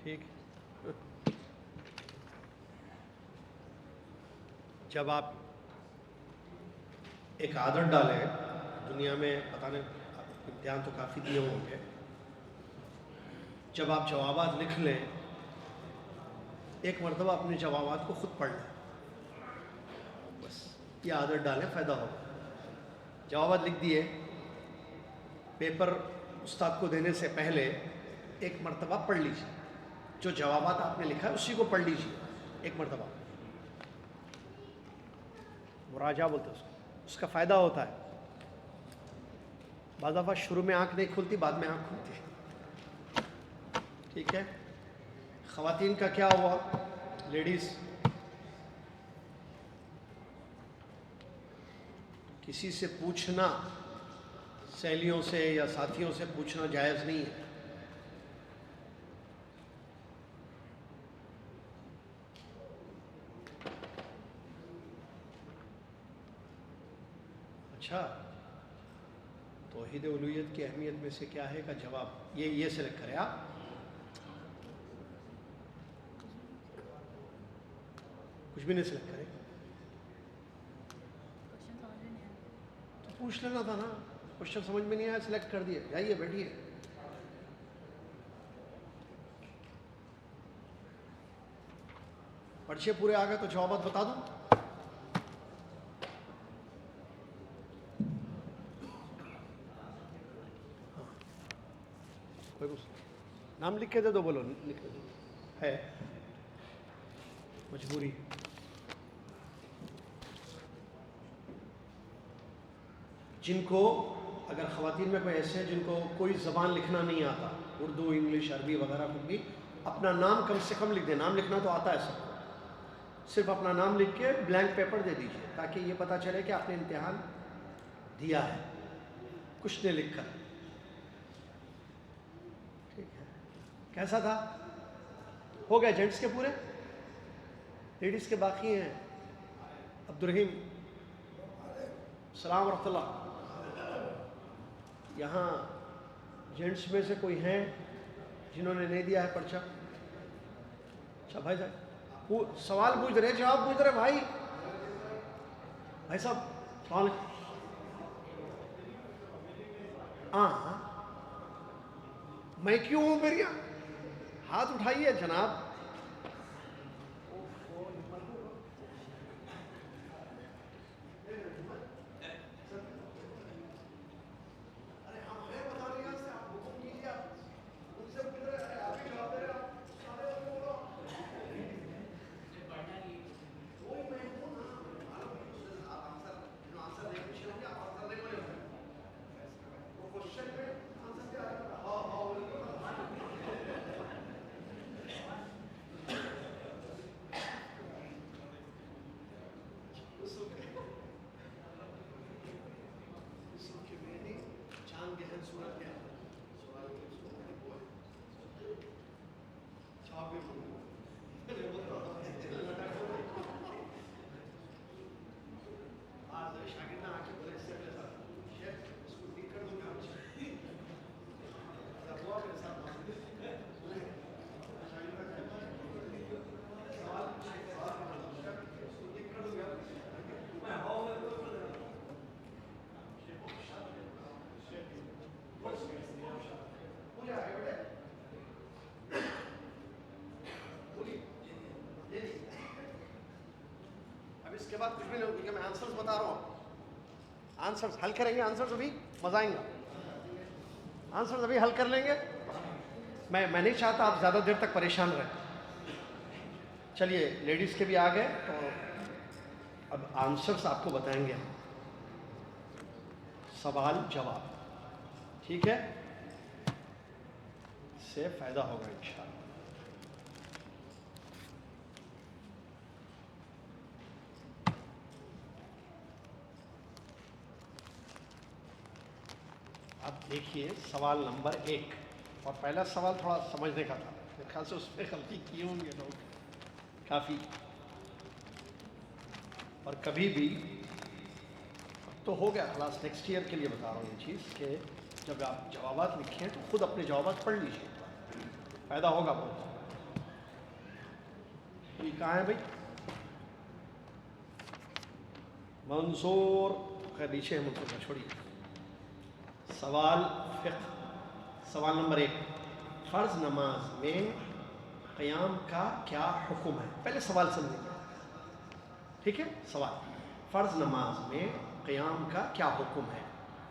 ٹھیک. جب آپ ایک عادت ڈالیں، دنیا میں پتہ نہیں امتحان تو کافی دیے ہوں گے، جب آپ جوابات لکھ لیں ایک مرتبہ اپنے جوابات کو خود پڑھ لیں، بس یہ عادت ڈالیں، فائدہ ہوگا۔ جوابات لکھ دیے، پیپر استاد کو دینے سے پہلے ایک مرتبہ پڑھ لیجیے، جو جوابات آپ نے لکھا ہے اسی کو پڑھ لیجیے ایک مرتبہ، مراجعہ بولتے ہیں اس کا فائدہ ہوتا ہے۔ بعض دفعہ شروع میں آنکھ نہیں کھلتی، بعد میں آنکھ کھلتی ہے، ٹھیک ہے۔ خواتین کا کیا ہوا؟ لیڈیز، کسی سے پوچھنا، سہیلیوں سے یا ساتھیوں سے پوچھنا جائز نہیں ہے۔ اچھا، توحید الوہیت کی اہمیت میں سے کیا ہے کا جواب یہ سلیکٹ کریں آپ۔ کچھ بھی نہیں سلیکٹ کریں تو پوچھ لینا تھا نا، کوشچن سمجھ میں نہیں آیا سلیکٹ کر دیے، جائیے بیٹھیے۔ پرچے پورے آ گئے تو جوابات بتا دوں۔ نام لکھ کے دے دو، بولو لکھ کے دو، ہے مجبوری۔ جن کو، اگر خواتین میں کوئی ایسے ہیں جن کو کوئی زبان لکھنا نہیں آتا، اردو، انگلش، عربی وغیرہ کچھ بھی، اپنا نام کم سے کم لکھ دیں۔ نام لکھنا تو آتا ہے سب کو، صرف اپنا نام لکھ کے بلینک پیپر دے دیجیے تاکہ یہ پتہ چلے کہ آپ نے امتحان دیا ہے، کچھ نے لکھ کر۔ ٹھیک ہے، کیسا تھا؟ ہو گئے جینٹس کے پورے؟ لیڈیز کے باقی ہیں۔ عبدالرحیم، السلام ورحمۃ اللہ۔ یہاں جینٹس میں سے کوئی ہیں جنہوں نے نہیں دیا ہے پرچہ؟ اچھا بھائی صاحب سوال پوچھ رہے، جواب پوچھ رہے بھائی صاحب، سوال۔ ہاں میں کیوں ہوں پھر یہاں؟ ہاتھ اٹھائیے جناب۔ اس کے بعد کچھ بھی نہیں ہوگا، میں آنسرز بتا رہا ہوں۔ آنسرز حل کریں گے، آنسرز ابھی مزہ آئیں گا، آنسرز ابھی حل کر لیں گے۔ میں نہیں چاہتا آپ زیادہ دیر تک پریشان رہیں۔ چلیے لیڈیز کے بھی آ گئے تو اب آنسرز آپ کو بتائیں گے، سوال جواب، ٹھیک ہے؟ اس سے فائدہ ہوگا انشاءاللہ۔ اب دیکھیے سوال نمبر 1، اور پہلا سوال تھوڑا سمجھنے کا تھا، میرے خیال سے اس پہ غلطی کی ہوں گے لوگ کافی۔ اور کبھی بھی، اب تو ہو گیا خلاص، نیکسٹ ایئر کے لیے بتا رہا ہوں یہ چیز کہ جب آپ جوابات لکھیں تو خود اپنے جوابات پڑھ لیجیے، فائدہ ہوگا بہت۔ یہ کہاں ہے بھائی؟ منصور خیر نیچے ہے منصور کا چھوڑیے. سوال فقہ. سوال نمبر 1. فرض نماز میں قیام کا کیا حکم ہے؟ پہلے سوال سمجھیں. ٹھیک ہے. سوال: فرض نماز میں قیام کا کیا حکم ہے؟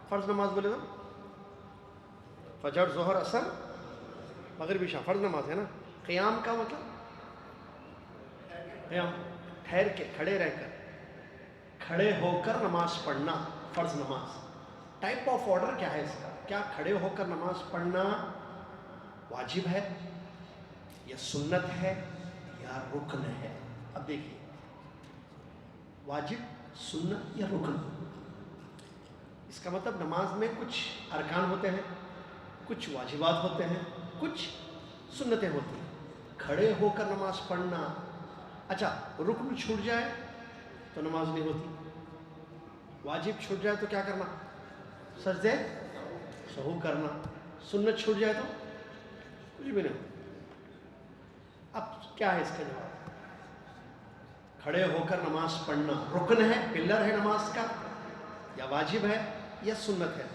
فرض نماز بولے تو فجر، ظہر، عصر، مغرب، عشاء فرض نماز ہے نا. قیام کا مطلب قیام ٹھہر کے، کھڑے رہ کر، کھڑے ہو کر نماز پڑھنا فرض نماز. ٹائپ آف آرڈر کیا ہے اس کا؟ کیا کھڑے ہو کر نماز پڑھنا واجب ہے یا سنت ہے یا رکن ہے؟ اب دیکھیے، واجب، سنت یا رکن. اس کا مطلب نماز میں کچھ ارکان ہوتے ہیں، کچھ واجبات ہوتے ہیں، کچھ سنتیں ہوتی ہیں. کھڑے ہو کر نماز پڑھنا. اچھا، رکن چھوٹ جائے تو نماز نہیں ہوتی. واجب چھوٹ جائے تو کیا کرنا؟ سجدے سہو کرنا. سنت چھوٹ جائے تو کچھ بھی نہیں. اب کیا ہے اس کا جواب؟ کھڑے ہو کر نماز پڑھنا رکن ہے، پلر ہے نماز کا، یا واجب ہے یا سنت ہے؟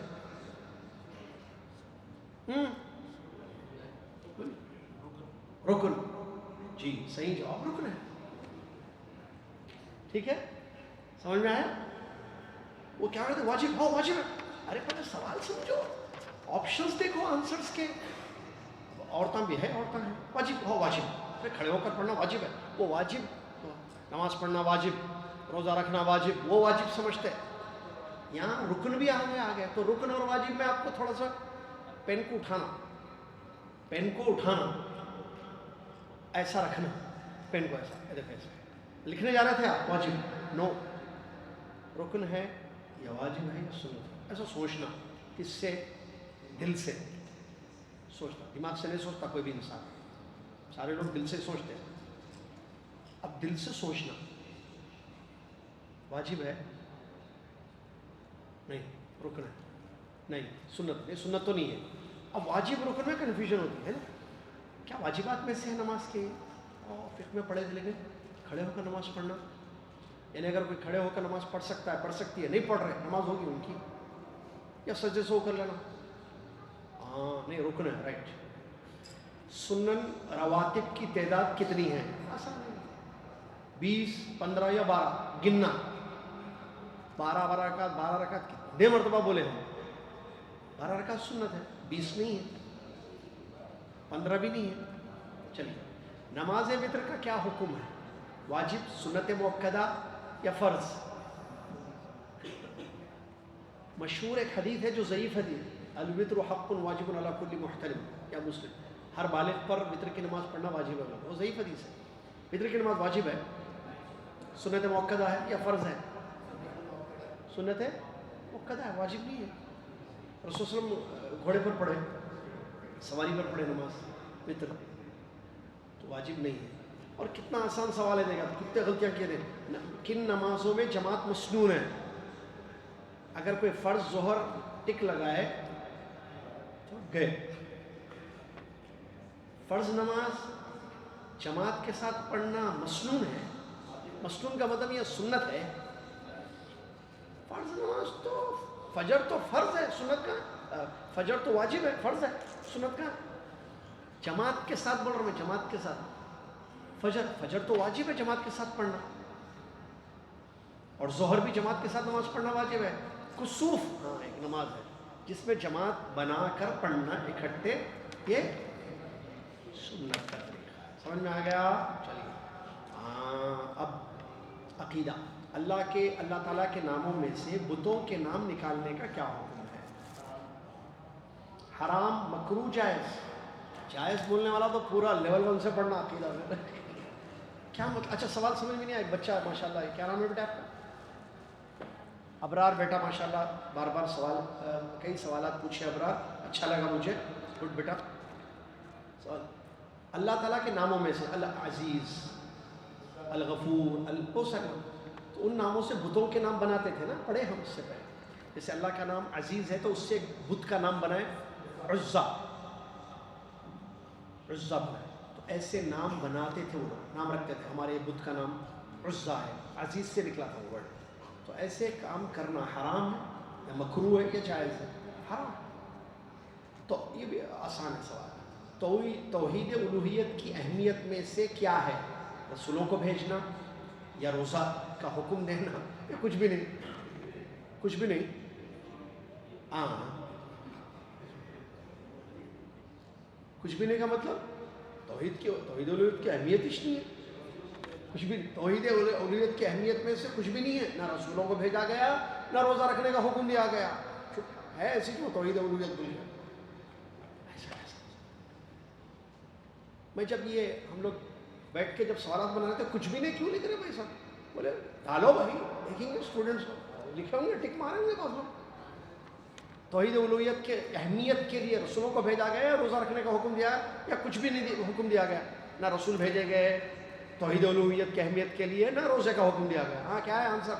رکن. جی صحیح جواب رکن ہے. ٹھیک ہے، سمجھ میں آیا؟ وہ کیا کہتے ہیں؟ واجب ہو، واجب ہے. ارے پہلے سوال سمجھو، آپشنز دیکھو آنسرز کے. عورتیں بھی ہے، عورتیں ہیں. واجب ہو، واجب. پھر کھڑے ہو کر پڑھنا واجب ہے. وہ واجب، نماز پڑھنا واجب، روزہ رکھنا واجب، وہ واجب سمجھتے. یہاں رکن بھی آگے. تو رکن اور واجب میں آپ کو تھوڑا سا پین کو اٹھانا، ایسا رکھنا پین کو، ایسا لکھنے جا رہے تھے آپ. واجب نو، رکن ہے یا واجب ہے یا سنت ہے، ایسا سوچنا. کس سے؟ دل سے سوچنا. دماغ سے نہیں سوچتا کوئی بھی انسان. سارے لوگ دل سے سوچتے ہیں. اب دل سے سوچنا، واجب ہے نہیں، رکن ہے نہیں، سنت نہیں، سنت تو نہیں ہے. اب واجب رکن میں کنفیوژن ہوتی ہے نا. کیا واجبات میں سے ہے نماز کے؟ اور فقہ میں پڑھے لے گئے کھڑے ہو کر نماز پڑھنا. یعنی اگر کوئی کھڑے ہو کر نماز پڑھ سکتا ہے، پڑھ سکتی ہے، نہیں پڑھ رہے، نماز ہوگی ان کی. یا سجدے سے ہو کر لینا. ہاں نہیں، رکن ہے. رائٹ. سنن رواتب کی تعداد کتنی ہے؟ آسان ہے. 20، 15 یا 12 گننا. 12 رکعت کتنے مرتبہ بولے ہیں؟ 12 رکعت سنت ہے، 20 نہیں ہے، 15 بھی نہیں ہے. چلیے، نماز وتر کا کیا حکم ہے؟ واجب، سنت مؤکدہ یا فرض؟ مشہور ایک حدیث ہے جو ضعیف حدیث، الوتر حق واجب علی کل محترم، یا مسلم، ہر بالغ پر وتر کی نماز پڑھنا واجب ہے. وہ ضعیف حدیث ہے. وتر کی نماز واجب ہے، سنت مؤکدہ ہے یا فرض ہے؟ سنت مؤکدہ ہے، واجب نہیں ہے. رسول صلی اللہ علیہ وسلم گھوڑے پر پڑھے، سواری پر پڑھے نماز وتر، تو واجب نہیں ہے. اور کتنا آسان سوال ہے، دیکھا کتنے غلطیاں کیے تھے. کن نمازوں میں جماعت مسنون ہے؟ اگر کوئی فرض ظہر ٹک لگائے تو گئے. فرض نماز جماعت کے ساتھ پڑھنا مسنون ہے. مسنون کا مطلب یہ سنت ہے. فرض نماز تو فجر تو فرض ہے، سنت کا فجر تو واجب ہے، فرض ہے، سنت کا. جماعت کے ساتھ بول رہا ہوں میں، جماعت کے ساتھ. فجر تو واجب ہے جماعت کے ساتھ پڑھنا، اور ظہر بھی جماعت کے ساتھ نماز پڑھنا واجب ہے. کسوف ہاں ایک نماز ہے جس میں جماعت بنا کر پڑھنا اکٹھے، یہ سنت کا طریقہ ہے. سمجھ میں آ گیا؟ چلیے. اب عقیدہ. اللہ تعالیٰ کے ناموں میں سے بتوں کے نام نکالنے کا کیا حکم ہے؟ حرام، مکروہ، جائز؟ جائز بولنے والا تو پورا لیول 1 سے پڑھنا عقیدہ میں. کیا مطلب؟ اچھا سوال سمجھ میں نہیں آیا. بچہ ماشاءاللہ ہے، کیا نام ہے بیٹا آپ کا؟ ابرار بیٹا ماشاءاللہ، بار بار کئی سوالات پوچھے ابرار، اچھا لگا مجھے. گڈ بیٹا. سوال: اللہ تعالیٰ کے ناموں میں سے العزیز، الغفور، بہت سارے نام، تو ان ناموں سے بتوں کے نام بناتے تھے نا، پڑھے ہم اس سے پہلے. جیسے اللہ کا نام عزیز ہے تو اس سے ایک بت کا نام بنائے عزا بنائے. تو ایسے نام بناتے تھے وہ لوگ، نام رکھتے تھے. ہمارے بت کا نام عزا ہے، عزیز سے نکلا تھا وہ ورڈ. تو ایسے کام کرنا حرام ہے یا مکروہ ہے کہ جائز ہے؟ حرام. تو یہ بھی آسان ہے سوال. توحید الوہیت کی اہمیت میں سے کیا ہے؟ رسولوں کو بھیجنا یا روزہ کا حکم دینا یا کچھ بھی نہیں؟ کچھ بھی نہیں. ہاں کچھ بھی نہیں کا مطلب توحید الوہیت کی اہمیت ہی نہیں ہے. کچھ بھی نہیں. توحید الوہیت کی اہمیت میں سے کچھ بھی نہیں ہے. نہ رسولوں کو بھیجا گیا نہ روزہ رکھنے کا حکم دیا گیا. ہے ایسی کیوں توحید الوہیت بھول گیا؟ میں جب یہ ہم لوگ بیٹھ کے جب سوالات بنا رہے تھے کچھ بھی نہیں کیوں لکھ رہے بھائی صاحب؟ بولے ڈالو بھائی, دیکھیں گے اسٹوڈنٹس لکھے ہوں گے ٹک ماریں گے بعض لوگ. توحید الوہیت کے اہمیت کے لیے رسولوں کو بھیجا گیا, روزہ رکھنے کا حکم دیا یا کچھ بھی نہیں حکم دیا گیا؟ نہ رسول بھیجے گئے توحید الوہیت کی اہمیت کے لیے, نہ روزے کا حکم دیا گیا. ہاں کیا ہے آنسر؟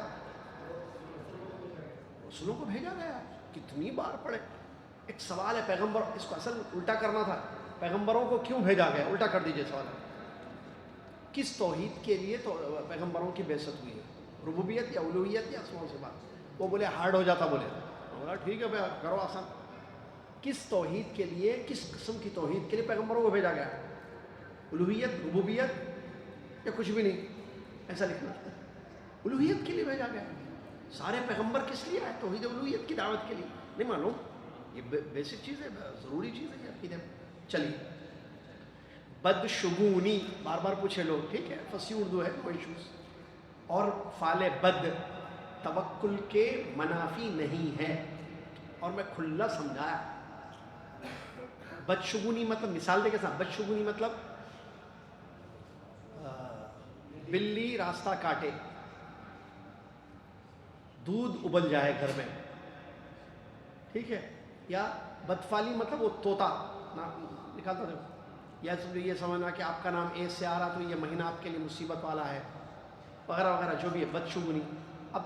رسولوں کو بھیجا گیا. کتنی بار پڑھے. ایک سوال ہے پیغمبر, اس کو اصل الٹا کرنا تھا. پیغمبروں کو کیوں بھیجا گیا؟ الٹا کر دیجئے سوال. کس توحید کے لیے تو پیغمبروں کی بعثت ہوئی ہے؟ ربوبیت یا الوہیت یا اسماء و صفات؟ وہ بولے ہارڈ ہو جاتا. بولا ٹھیک ہے بھائی کرو آسان. کس توحید کے لیے, کس قسم کی توحید کے لیے پیغمبروں کو بھیجا گیا؟ الوہیت, ربوبیت یا کچھ بھی نہیں؟ ایسا لکھنا. الوہیت کے لیے بھیجا گیا. سارے پیغمبر کس لیے آئے؟ توحید الوہیت کی دعوت کے لیے. نہیں معلوم؟ یہ بیسک چیز ہے, ضروری چیز ہے عقیدے میں. چلیے, بدشگونی بار بار پوچھے لوگ, ٹھیک ہے فصیح اردو ہے, کوئی ایشوز. اور فعل بد توکل کے منافی نہیں ہے, اور میں کھلا سمجھایا. بدشگونی مطلب مثال دے کے ساتھ, بدشگونی مطلب بلی راستہ کاٹے, دودھ ابل جائے گھر میں, ٹھیک ہے. یا بدفعلی مطلب وہ طوطا نکالتا تھا, یا یہ سمجھنا کہ آپ کا نام اے سے آ رہا تو یہ مہینہ آپ کے لیے مصیبت والا ہے, وغیرہ وغیرہ جو بھی ہے بدشگونی. اب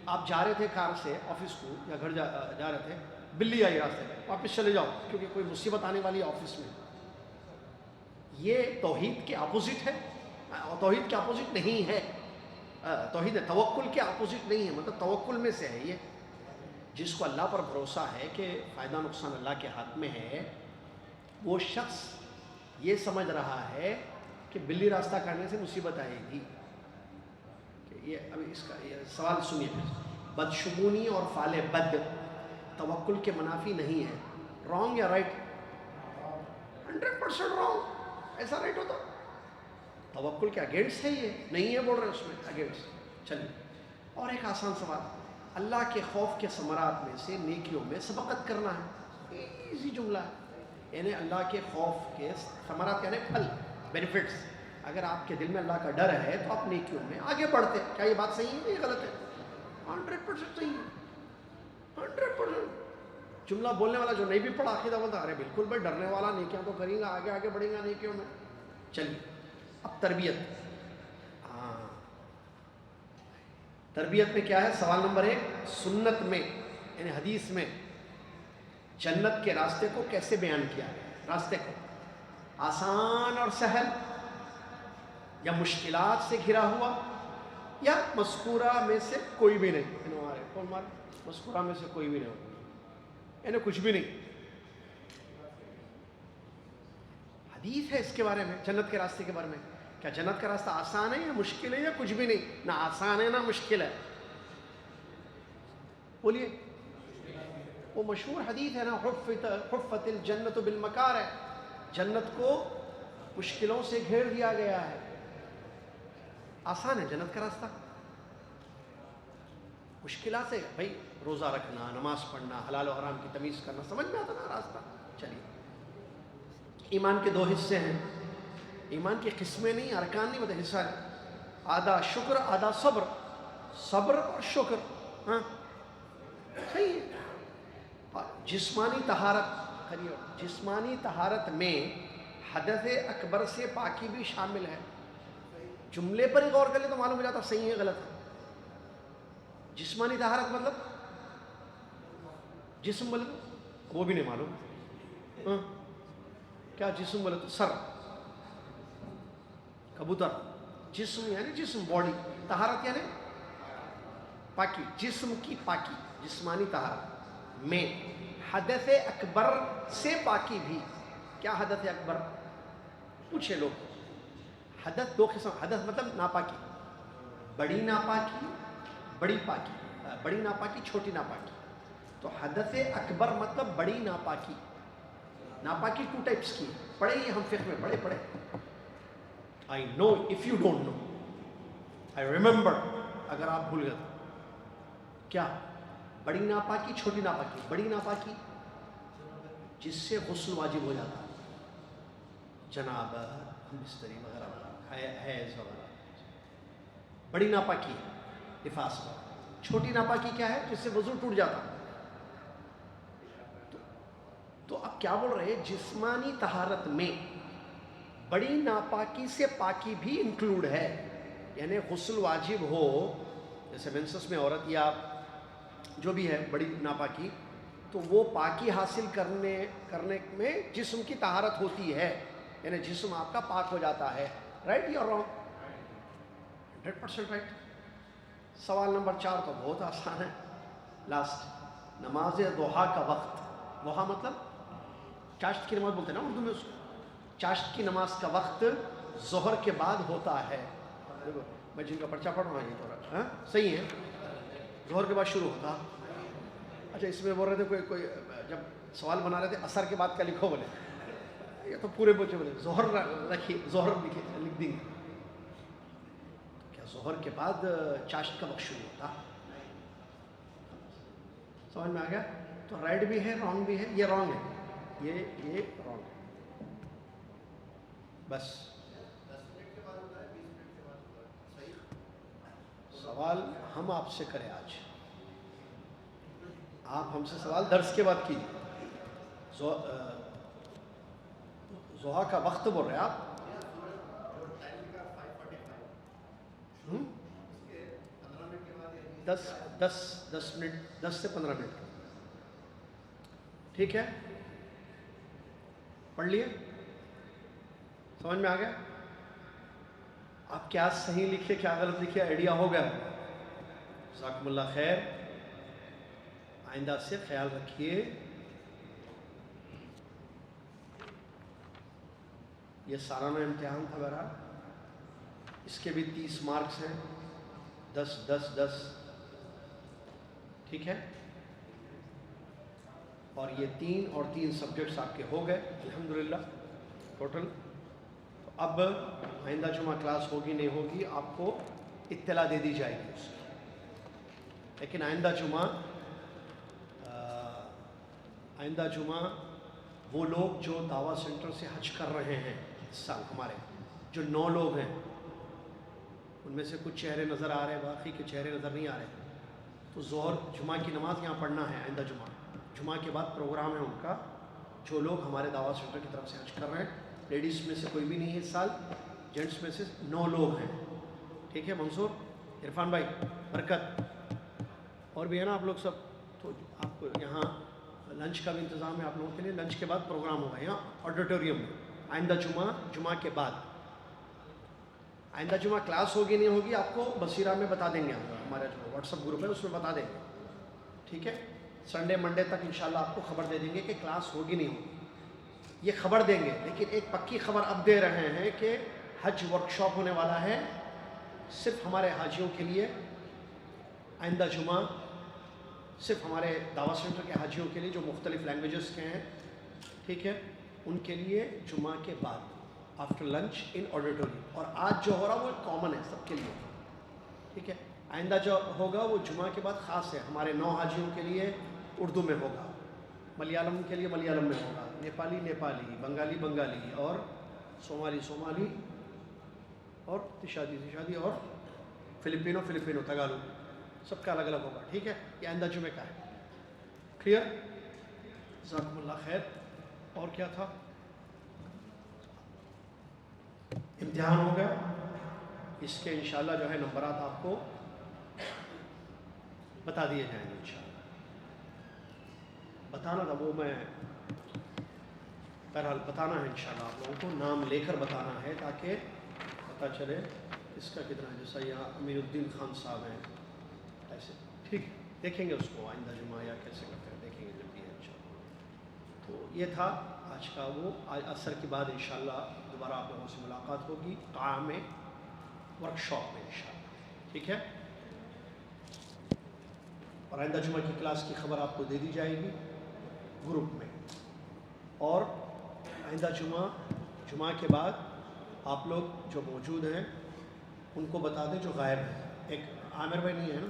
آپ جا رہے تھے کار سے آفس کو یا گھر جا رہے تھے, بلی آئی راستے میں, واپس چلے جاؤ کیونکہ کوئی مصیبت آنے والی ہے آفس میں. یہ توحید کے اپوزٹ ہے, توحید کے اپوزٹ نہیں ہے. توحید توکل کے اپوزٹ نہیں ہے, مطلب توکل میں سے ہے. یہ جس کو اللہ پر بھروسہ ہے کہ فائدہ نقصان اللہ کے ہاتھ میں ہے, وہ شخص یہ سمجھ رہا ہے کہ بلی راستہ کاٹنے سے مصیبت آئے گی. یہ ابھی اس کا یہ سوال سنیے. بدشگونی اور فعل بد توکل کے منافی نہیں ہے. رانگ یا رائٹ؟ 100% رانگ. ایسا رائٹ ہوتا؟ توکل کے اگینسٹ ہے, یہ نہیں ہے بول رہے اس میں اگینسٹ. چلیے, اور ایک آسان سوال. اللہ کے خوف کے ثمرات میں سے نیکیوں میں سبقت کرنا ہے. ایزی جملہ ہے. یعنی اللہ کے خوف کے ثمرات یعنی پھل, بینیفٹس. اگر آپ کے دل میں اللہ کا ڈر ہے تو آپ نیکیوں میں آگے بڑھتے. کیا یہ بات صحیح ہے یا غلط ہے؟ 100% صحیح ہے. 100%. جملہ بولنے والا جو نہیں بھی پڑھا عقیدہ بولتا, ارے بالکل بھائی ڈرنے والا نیکیاں تو کریں گا, آگے آگے بڑھیں گا نیکیوں میں. چلیے, اب تربیت. ہاں, تربیت میں کیا ہے؟ سوال نمبر 1, سنت میں یعنی حدیث میں جنت کے راستے کو کیسے بیان کیا ہے؟ راستے کو آسان اور سہل, یا مشکلات سے گھرا ہوا, یا مذکورہ میں سے کوئی بھی نہیں. مذکورہ میں سے کوئی بھی نہیں, یعنی کچھ بھی نہیں. حدیث ہے اس کے بارے میں, جنت کے راستے کے بارے میں. کیا جنت کا راستہ آسان ہے یا مشکل ہے یا کچھ بھی نہیں؟ نہ آسان ہے نہ مشکل ہے. بولیے. وہ مشہور حدیث ہے نا, حفت الجنت بالمکارہ, جنت کو مشکلوں سے گھیر دیا گیا ہے. آسان ہے جنت کا راستہ؟ مشکلات سے بھائی روزہ رکھنا, نماز پڑھنا, حلال و حرام کی تمیز کرنا, سمجھ میں آتا نا راستہ. چلیے, ایمان کے 2 حصے ہیں. ایمان کی قسمیں نہیں, ارکان نہیں, مطلب حصہ ہے. آدھا شکر آدھا صبر. صبر اور شکر, ہاں صحیح ہے. جسمانی طہارت, جسمانی طہارت میں حدث اکبر سے پاکی بھی شامل ہے. جملے پر ہی غور کر لیں تو معلوم ہو جاتا صحیح ہے غلط ہے. جسمانی طہارت مطلب جسم بولے تو وہ بھی نہیں معلوم. کیا جسم بولے تو سر, کبوتر. جسم یعنی جسم, باڈی. طہارت یعنی پاکی، جسم کی پاکی، جسمانی طہارت میں حدث اکبر سے پاکی بھی. کیا حدث اکبر؟ پوچھے لوگ. حدث دو قسم، حدث مطلب ناپاکی، بڑی ناپاکی، بڑی پاکی، بڑی ناپاکی، چھوٹی ناپاکی. تو حدث اکبر مطلب بڑی ناپاکی. ناپاکی 2 ٹائپس کی، پڑھے یہ ہم فقہ میں پڑھے. I know if you don't know, I remember اگر آپ بھول گئے تو. کیا؟ بڑی ناپاکی، چھوٹی ناپاکی. بڑی ناپاکی جس سے غسل واجب ہو جاتا ہے، جنابت، بستری وغیرہ حیض وغیرہ، بڑی ناپاکی نفاس. چھوٹی ناپاکی کیا ہے؟ جس سے وضو ٹوٹ جاتا. تو اب کیا بول رہے ہیں؟ جسمانی طہارت میں بڑی ناپاکی سے پاکی بھی انکلوڈ ہے. یعنی غسل واجب ہو، جیسے مینسس میں عورت یا جو بھی ہے بڑی ناپاکی، تو وہ پاکی حاصل کرنے میں جسم کی طہارت ہوتی ہے. یعنی جسم آپ کا پاک ہو جاتا ہے. رائٹ یا رانگ؟ 100% رائٹ. سوال نمبر 4 تو بہت آسان ہے، لاسٹ. نماز ضحیٰ کا وقت. ضحیٰ مطلب چاشت کی نماز بولتے ہیں نا اردو میں اس کو. چاشت کی نماز کا وقت ظہر کے بعد ہوتا ہے. میں جن کا پرچہ پڑھ رہا ہوں یہ تو صحیح ہے، ظہر کے بعد شروع ہوتا. اچھا اس میں بول رہے تھے کوئی جب سوال بنا رہے تھے اثر کے بعد کا لکھو، بولے یہ تو پورے بچے بولے ظہر رکھیے، ظہر لکھ دیں گے. کیا ظہر کے بعد چاشت کا وقت شروع ہوتا؟ سمجھ میں آ گیا؟ تو رائٹ بھی ہے، رانگ بھی ہے. یہ رانگ ہے، یہ رانگ ہے. بس سوال ہم آپ سے کریں آج، آپ ہم سے سوال درس کے بعد کیجیے. ضحیٰ کا وقت بول رہے ہیں آپ؟ 10 منٹ، 10 سے 15 منٹ. ٹھیک ہے، پڑھ لیے؟ سمجھ میں آ گیا؟ آپ کیا صحیح لکھے کیا غلط لکھے آئیڈیا ہو گیا؟ جزاکم اللہ خیر. آئندہ سے خیال رکھیے. یہ سالانہ امتحان تھا میرا، اس کے بھی 30 مارکس ہیں، 10 10 10. ٹھیک ہے، اور یہ 3 اور 3 سبجیکٹس آپ کے ہو گئے الحمدللہ ٹوٹل. تو اب آئندہ جمعہ کلاس ہوگی نہیں ہوگی آپ کو اطلاع دے دی جائے گی اس کی. لیکن آئندہ جمعہ وہ لوگ جو دعویٰ سینٹر سے حج کر رہے ہیں اس سال، ہمارے جو 9 لوگ ہیں، ان میں سے کچھ چہرے نظر آ رہے ہیں، باقی کے چہرے نظر نہیں آ رہے. تو ظہر جمعہ کی نماز یہاں پڑھنا ہے. آئندہ جمعہ کے بعد پروگرام ہے ان کا، جو لوگ ہمارے دعویٰ سینٹر کی طرف سے حج کر رہے ہیں. لیڈیز میں سے کوئی بھی نہیں ہے اس سال، جینٹس میں سے 9 لوگ ہیں. ٹھیک ہے، منصور، عرفان بھائی، برکت، اور بھی ہے نا آپ لوگ سب. تو آپ کو یہاں لنچ کا بھی انتظام ہے آپ لوگوں کے لیے. لنچ کے بعد پروگرام ہوگا یہاں آڈیٹوریم میں. آئندہ جمعہ کے بعد. آئندہ جمعہ کلاس ہوگی نہیں ہوگی آپ کو بصیرہ میں بتا دیں گے، ہمارا جو واٹس ایپ گروپ ہے اس میں بتا دیں گے. ٹھیک ہے، سنڈے منڈے تک انشاءاللہ آپ کو خبر دے دیں گے کہ کلاس ہوگی نہیں ہوگی. یہ خبر دیں گے، لیکن ایک پکی خبر اب دے رہے ہیں کہ حج ورکشاپ ہونے والا ہے صرف ہمارے حاجیوں کے لیے. آئندہ جمعہ صرف ہمارے دعویٰ سینٹر کے حاجیوں کے لیے جو مختلف لینگویجز کے ہیں. ٹھیک ہے، ان کے لیے جمعہ کے بعد آفٹر لنچ ان آڈیٹوریم. اور آج جو ہو رہا وہ کامن ہے سب کے لیے. ٹھیک ہے، آئندہ جو ہوگا وہ جمعہ کے بعد خاص ہے ہمارے 9 حاجیوں کے لیے، اردو میں ہوگا، ملیالم کے لیے ملیالم میں ہوگا، نیپالی نیپالی، بنگالی بنگالی، اور صومالی صومالی، اور تشادی اور فلپینو تگالو، سب کا الگ الگ ہوگا. ٹھیک ہے، یہ آئندہ جمعے کا ہے. کلیئر؟ جزاکم اللہ خیر. اور کیا تھا؟ امتحان ہو گیا، اس کے انشاءاللہ جو ہے نمبرات آپ کو بتا دیے جائیں گے انشاءاللہ. بتانا تھا وہ، میں بہرحال بتانا ہے انشاءاللہ. آپ لوگوں کو نام لے کر بتانا ہے تاکہ پتہ چلے اس کا کتنا ہے. جیسا یہاں امیر الدین خان صاحب ہیں، ایسے ٹھیک ہے، دیکھیں گے اس کو آئندہ جمعہ یا کیسے کرتے ہیں، دیکھیں گے جب بھی ہے انشاءاللہ۔ تو یہ تھا آج کا وہ، آج عصر کے بعد انشاءاللہ دوبارہ آپ لوگوں سے ملاقات ہوگی قاع میں، ورک شاپ میں انشاءاللہ، ٹھیک ہے؟ اور آئندہ جمعہ کی کلاس کی خبر آپ کو دے دی جائے گی گروپ میں، اور آئندہ جمعہ کے بعد آپ لوگ جو موجود ہیں ان کو بتا دیں جو غائب ہیں۔ ایک عامر بھائی نہیں ہے نا،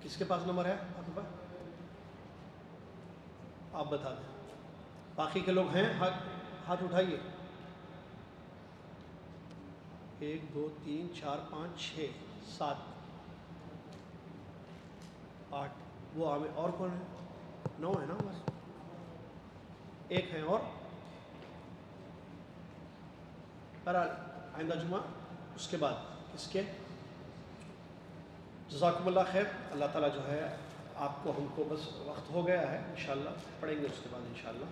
کس کے پاس نمبر ہے آپ کے پاس؟ آپ بتا دیں، باقی کے لوگ ہیں، ہاتھ اٹھائیے۔ 1 2 3 4 5 6 7 8 وہ عامر، اور کون ہے؟ 9 ہے نا بس، ایک ہے اور بہرحال آئندہ جمعہ اس کے بعد اس کے جزاکم اللہ خیر۔ اللہ تعالیٰ جو ہے آپ کو ہم کو، بس وقت ہو گیا ہے، انشاءاللہ پڑھیں گے اس کے بعد انشاءاللہ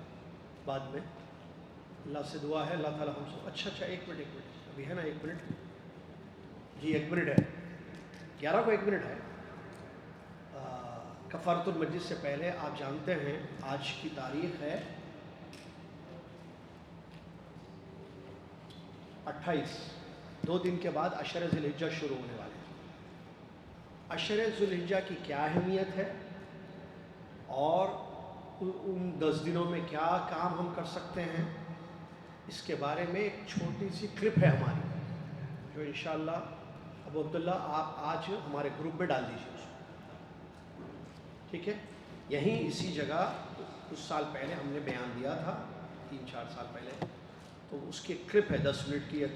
بعد میں۔ اللہ سے دعا ہے اللہ تعالیٰ ہم سب، اچھا 1 منٹ ابھی ہے نا، 1 منٹ جی، 1 منٹ ہے، 11 کو 1 منٹ ہے۔ کفارۃ المجلس سے پہلے آپ جانتے ہیں آج کی تاریخ ہے 28، 2 دن کے بعد عشر ذی الحجہ شروع ہونے والے ہیں۔ عشر ذی الحجہ کی کیا اہمیت ہے اور ان 10 دنوں میں کیا کام ہم کر سکتے ہیں، اس کے بارے میں ایک چھوٹی سی کلپ ہے ہماری، جو انشاءاللہ ابو عبداللہ آپ آج ہمارے گروپ میں ڈال دیجیے اس کو، ٹھیک ہے؟ یہیں اسی جگہ کچھ سال پہلے ہم نے بیان دیا تھا، 3-4 سال پہلے، تو اس کی کلپ ہے 10 منٹ کی یا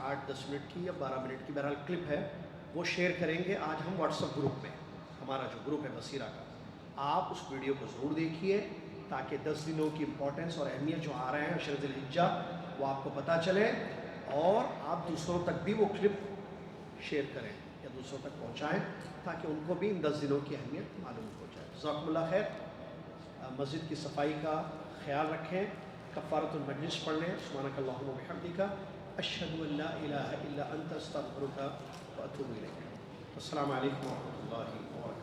8-10 منٹ کی یا 12 منٹ کی، بہرحال کلپ ہے، وہ شیئر کریں گے آج ہم واٹس ایپ گروپ میں، ہمارا جو گروپ ہے بصیرہ کا۔ آپ اس ویڈیو کو ضرور دیکھیے تاکہ 10 دنوں کی امپورٹنس اور اہمیت جو آ رہے ہیں عشر ذی الحجہ وہ آپ کو پتہ چلے، اور آپ دوسروں تک بھی وہ کلپ شیئر کریں یا دوسروں تک پہنچائیں تاکہ ان کو بھی ان 10 دنوں کی اہمیت معلوم ہو جائے۔ جزاکم اللہ خیر۔ مسجد کی صفائی کا خیال رکھیں، کفارۃ المجلس پڑھ لیں، سبحانک اللہم و بحمدک، اشہد ان لا الہ الا انت، استغفرک و اتوب الیک۔ السلام علیکم و رحمۃ اللہ وبرکاتہ۔